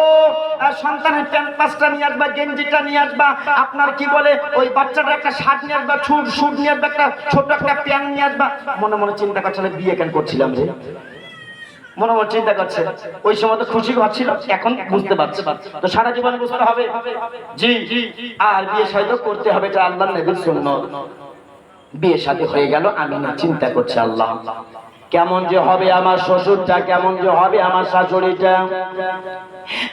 A: সন্তানের প্যান্ট 5টা নিয়ে আসবা, গেঞ্জিটা নিয়ে আসবা, আপনার কি বলে ওই বাচ্চাটার একটা শার্ট নিয়ে আসবা, শুট নিয়ে আসবা, একটা ছোট একটা প্যান্ট নিয়ে আসবা। মনে মনে চিন্তা করছে বিয়ে কেন করছিলাম রে, মনে মনে চিন্তা করছে। ওই সময় তো খুশি হচ্ছিল, এখন বুঝতে পারছে, তো সারা জীবন বুঝতে হবে জি। আর বিয়ে শাদী করতে হবে, এটা আল্লাহর নবীর সুন্নাত। বিয়ে শাদী হয়ে গেল, আমি না চিন্তা করছি আল্লাহ কেমন যে হবে আমার শ্বশুরটা, কেমন যে হবে আমার শাশুড়িটা।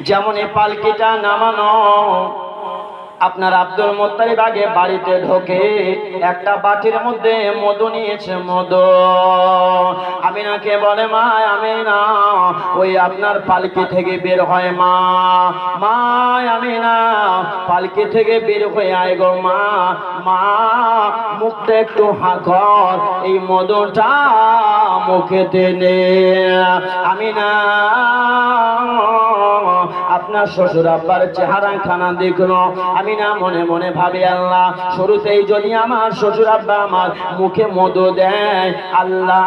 A: যেমন এই পালকিটা নামানো, আপনার আব্দুল মুত্তালিব আগে বাড়িতে ঢোকে, একটা বাটির মধ্যে মধু নিয়েছে, মধু। আমিনাকে বলে মা আমিনা, ওই আপনার পালকি থেকে বের হয় মা, মা আমিনা পালকি থেকে বের হয়ে আয় গো মা, মা মুখটা একটু হাঁকর, এই মধুটা মুখেতে নে। আমিনা আপনার শ্বশুর আব্বার চেহারা খানা দেখলো, আমি না মনে মনে ভাবি আল্লাহ শুরুতেই যদি আমার শ্বশুর আব্বা আমার মুখে মধু দেয়, আল্লাহ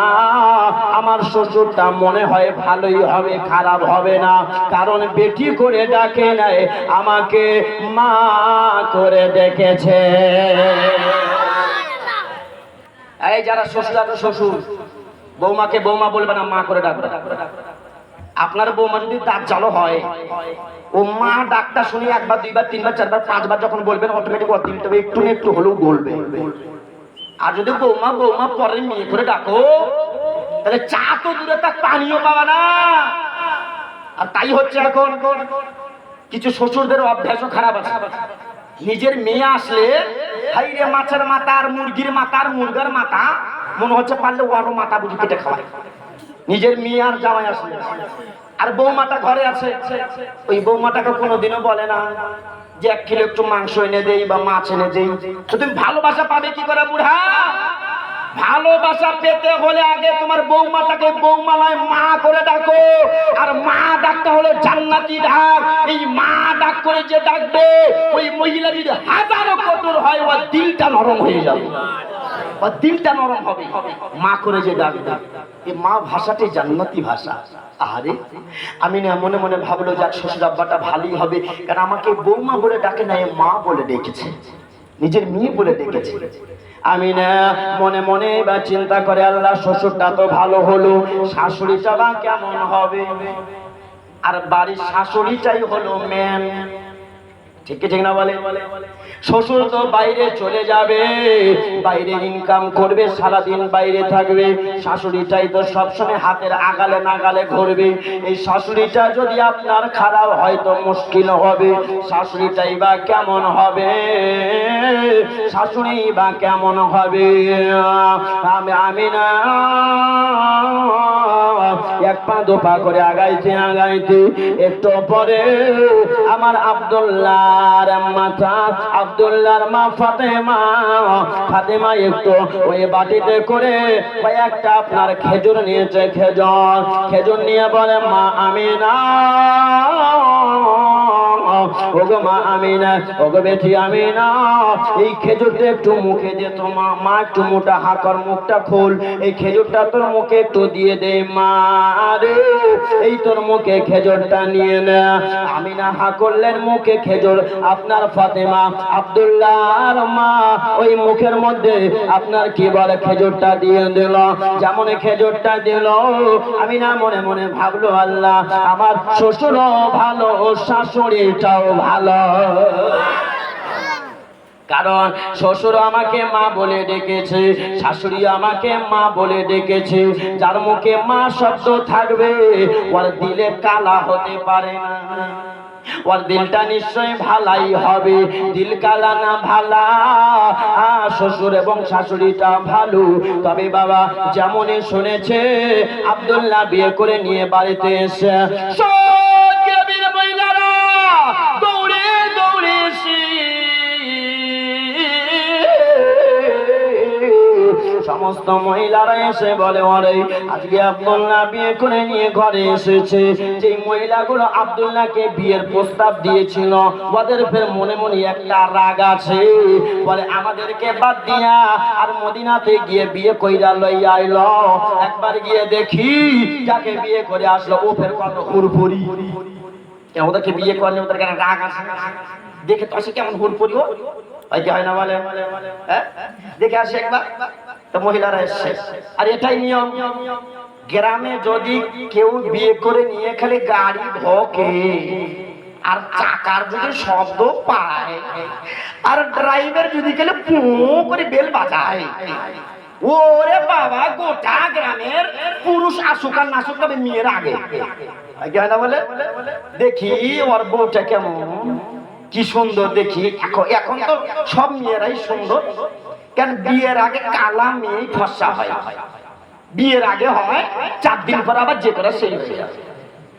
A: আমার শ্বশুরটা মনে হয় ভালোই হবে, খারাপ হবে না, কারণ বেটি করে ডাকে নাই, আমাকে মা করে ডেকেছে। এই যারা শ্বশুর আছে শ্বশুর, বৌমাকে বৌমা বলবে না, মা করে ডাকবে। আপনার বৌমা যদি দাঁত জালো হয়, ও মা ডাকটা শুনে 1 বার 2 বার 3 বার 4 বার 5 বার যখন বলবেন, অটোমেটিক ও দিলটা একটু না একটু হলেও বলবে। আর যদি বৌমা বৌমা পরে মেয়ে করে ডাকো, তাহলে চা তো দূরে তার পানিও পাবা না। আর তাই হচ্ছে এখন কিছু শ্বশুরদের অভ্যাসও খারাপ আছে। নিজের মেয়ে আসলে হাই রে মাছের মাথা আর মুরগির মাথা আর মুরগার মাথা মনে হচ্ছে পারলে ওরও মাথা বুঝি কেটে খাওয়ায়। নিজের মেয়ে আর জামাই আসলে আর বৌমাটা ঘরে আছে, ওই বৌমাটাকে কোনোদিনও বলে না যে 1 কিলো একটু মাংস এনে দেই বা মাছ এনে দেই। তো তুমি ভালোবাসা পাবে কি করে বুড়া? ভালোবাসা পেতে হলে আগে তোমার বৌমাটাকে বৌমা নয় মা করে ডাকো। আর মা ডাকতে হলো জান্নাতি ডাক। এই মা ডাক করে যে ডাকবে ওই মহিলা যদি হাজারো কঠোর হয় ওর দিলটা নরম হয়ে যাবে, ওর দিলটা নরম হবে। মা করে যে ডাকবে, এই মা ভাষাটাই জান্নাতি ভাষা। আরে আমি না মনে মনে ভাবলো যাক শ্বশুর আব্বাটা ভালোই হবে, কারণ আমাকে বৌমা বলে ডাকে না, এ মা বলে ডেকেছে, নিজের মেয়ে বলে ডেকেছে। আমি না মনে মনে বা চিন্তা করে আল্লাহ শ্বশুরটা তো ভালো হলো, শাশুড়িটা বা কেমন হবে? আর বাড়ির শাশুড়িটাই হলো মেন, ঠিক ঠিক না বলে? শ্বশুর তো বাইরে চলে যাবে, বাইরে ইনকাম করবে, সারাদিন বাইরে থাকবে। শাশুড়িটাই তো সবসময় হাতের আগালে নাগালে ঘুরবে। এই শাশুড়িটা যদি আপনার খারাপ হয় তো মুশকিল হবে। শাশুড়িটাই বা কেমন হবে? শাশুড়ি বা কেমন হবে? আমি না এক পা দু পা করে আগাইতে আগাইতে একটু পরে আমার আব্দুল্লাহর মাথা, আব্দুল্লাহর মা ফাতেমা, ফাতেমা একটু ওই বাটিতে করে কয়েকটা আপনার খেজুর নিয়েছে। খেজুর নিয়ে বলে মা আমিনা, ওগো মা আমিনা, ওগো বেটি আমিনা, এই খেজুরটা একটু মুখে দে তো মা। মা একটু মোটা হাকর, মুখটা খোল, এই খেজুরটা তোর মুখে একটু দিয়ে দে মা রে। এই তোর মুখে খেজুরটা নিয়ে না। আমিনা হা করলেন, মুখে খেজুর। আপনার ফাতেমা আব্দুল্লাহর মা ওই মুখের মধ্যে আপনার কি বলে খেজুরটা দিয়ে দিল। যেমন খেজুরটা দিল আমিনা মনে মনে ভাবলো আল্লাহ আমার শ্বশুরও ভালো, শাশুড়িটাও ভালো। কারণ শ্বশুর আমাকে মা বলে ডেকেছে, শাশুড়ি আমাকে মা বলে ডেকেছে। যার মুখে মা শব্দ থাকবে ওর দিলে কালা হতে পারে না, ওর দিলটা নিশ্চয় ভালাই হবে। দিল কালা না ভালা, শ্বশুর এবং শাশুড়িটা ভালো। তবে বাবা যেমনই শুনেছে আব্দুল্লাহ বিয়ে করে নিয়ে বাড়িতে এসে মহিলারা দৌড়ে দৌড়ে সমস্ত মহিলারা এসে বলে ওরে আজকে আব্দুল্লাহ বিয়ে করে নিয়ে ঘরে এসেছে। যে মহিলাগুলো আব্দুল্লাহকে বিয়ের প্রস্তাব দিয়েছিল ওদের ফের মনে মনে একটা রাগ আছে, বলে আমাদেরকে বাদ দিয়া আর মদিনাতে গিয়ে বিয়ে কইরা লইয়া আইলো। একবার গিয়ে দেখি যাকে বিয়ে করে আসলো ও ফের কত হুড়পুরি। ওদেরকে বিয়ে করলে ওদের কেন রাগ আছে? দেখে তো আসে কেমন হুড়পুরি হয় না বলে? হ্যাঁ দেখে আসে একবার। তো মহিলারা এসছে, আর এটাই নিয়ম। গ্রামে যদি কেউ বিয়ে করে নিয়ে খালি গাড়ি ঢোকে আর চাকার যদি শব্দ পায় আর ড্রাইভার যদি গেলে পু করে বেল বাজায়, ওরে বাবা গোটা গ্রামের পুরুষ আসুক আর নাসুক তবে মেয়ের আগে বলে দেখি ওর বউটা কেমন, কি সুন্দর দেখি। এখন তো সব মেয়েরাই সুন্দর, কেন বিয়ের আগে কালা মেয়ে ফর্সা হয়, বিয়ের আগে হয় 4 দিন পর আবার যে করা সেই হয়ে যায়।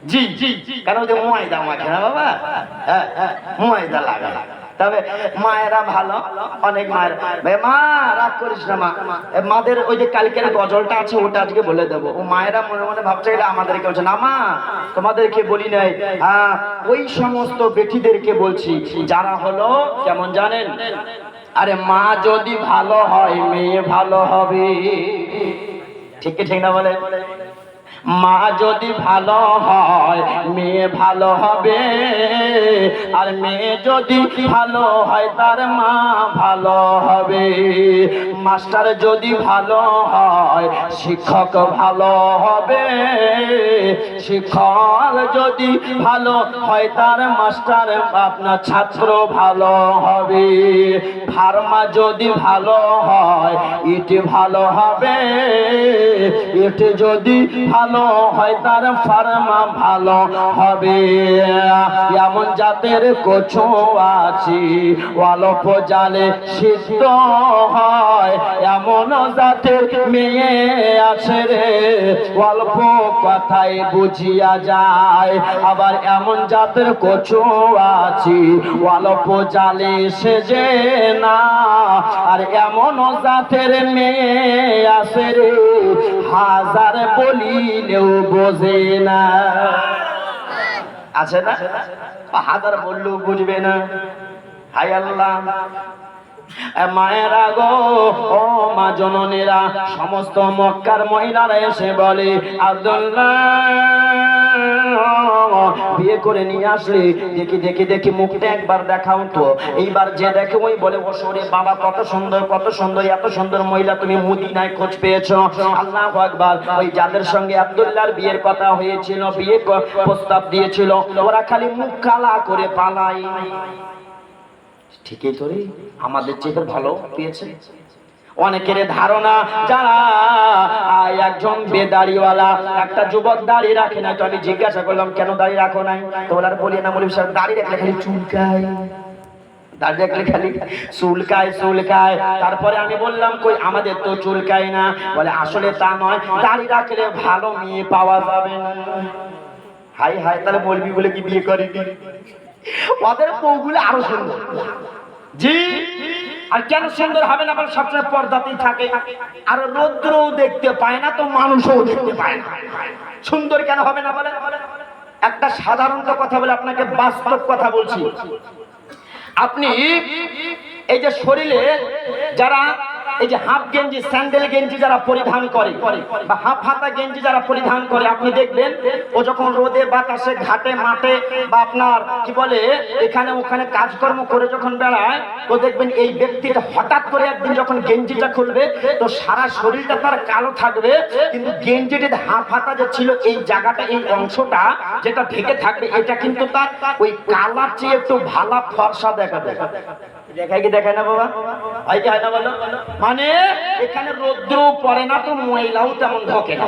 A: জি জি, কারণ ওই যে ময়দা মাখে না বাবা, হ্যাঁ ময়দা লাগা। তবে মায়েরা ভালো, অনেক মায়ের মা রাগ করিস না মা, মাদের ওই যে কালকের গজলটা আছে ওটা আজকে বলে দেবো। ও মায়েরা মনে মনে ভাবছে এটা আমাদেরকে বলছে না মা তোমাদেরকে বলি নাই, ওই সমস্ত বেটিদেরকে বলছি যারা হলো কেমন জানেন, আরে মা যদি ভালো হয় মেয়ে ভালো হবে, ঠিক ঠিক না বলে? মা যদি ভালো হয় মেয়ে ভালো হবে, আর মেয়ে যদি ভালো হয় তার মা ভালো হবে। মাস্টার যদি ভালো হয় শিক্ষক ভালো হবে, শিক্ষক যদি ভালো হয় তার মাস্টার আপনার ছাত্র ভালো হবে। ফার্মা যদি ভালো হয় ইট ভালো হবে, ইট যদি ভালো হয় তার ফার্মা ভালো হবে। এমন জাতের কচু আছি অল্প জালে সিদ্ধ হয়, এমন জাতের মেয়ে আছে রে অল্প কথায় বুঝিয়া যায়। আবার এমন জাতের কচু আছি অল্প জালে সেজে না, আর এমন জাতের মেয়ে আছে রে হাজার বলিলেও বোঝে না। আছে না? হাজার বললেও বুঝবে না। হায় আল্লাহ, মায়েরা গো, ও মা জননীরা, সমস্ত মক্কার মহিলারা এসে বলে আব্দুল্লাহ বিয়ে করে নিয়ে আসলে দেখি দেখি দেখি মুখটা একবার দেখাও তো। এইবার যে দেখে ওই বলে ও শোরে বাবা কত সুন্দর কত সুন্দর, এত সুন্দর মহিলা তুমি মদিনায় খোঁজ পেয়েছো। আল্লাহু আকবার। ওই যাদের সঙ্গে আব্দুল্লাহর বিয়ের কথা হয়েছিল, বিয়ে প্রস্তাব দিয়েছিল, ওরা খালি মুখ কালা করে পালায়। ঠিকই তো রে, আমাদের চেয়ে ভালো পেয়েছে। অনেকের ধারণা যারা একজন বেদাড়িওয়ালা একটা যুবক দাড়ি রাখে না, তো আমি জিজ্ঞাসা করলাম কেন দাড়ি রাখো নাই, তো ওরা বলি না মৌলভী সাহেব দাড়ি রাখলে খালি চুলকায়, দাড়ি রাখলে খালি চুলকায় চুলকায়। তারপরে আমি বললাম কই আমাদের তো চুলকায় না। বলে আসলে তা নয়, দাড়ি রাখলে ভালো মেয়ে পাওয়া যাবে না। হাই হাই, তাহলে মৌলভী বলে কি বিয়ে করেনি? ওদের বউগুলো আরো সুন্দর। জি, আর কেন সুন্দর হবে না? বলে সবসময় পর্দাতেই থাকে, আর রৌদ্রও দেখতে পায় না, তো মানুষও দেখতে পায় না। সুন্দর কেন হবে না বলে? একটা সাধারণত কথা বলে আপনাকে বাস্তব কথা বলছি। আপনি এই যে শরীরে যারা এই যে হাফ গেঞ্জি স্যান্ডেল গেঞ্জি যারা পরিধান করে বা হাফ হাতা গেঞ্জি যারা পরিধান করে, আপনি দেখবেন ও যখন রোদে বাতাসে ঘাটে মাঠে বা আপনার কি বলে এখানে ওখানে কাজকর্ম করে যখন বেড়ায়, তো দেখবেন এই ব্যক্তিটা হঠাৎ করে একদিন যখন গেঞ্জিটা খুলবে তো সারা শরীরটা তার কালো থাকবে, কিন্তু গেঞ্জিটা হাফ হাতা যে ছিল এই জায়গাটা এই অংশটা যেটা ঢেকে থাকবে এটা কিন্তু তার ওই কালার চেয়ে একটু ভালো ফর্সা দেখাবে। দেখায় কি দেখায় না বাবা? হয় কি হয় না বলো? মানে এখানে রৌদ্র পড়ে না, তো ময়লাও তেমন ঢোকে না।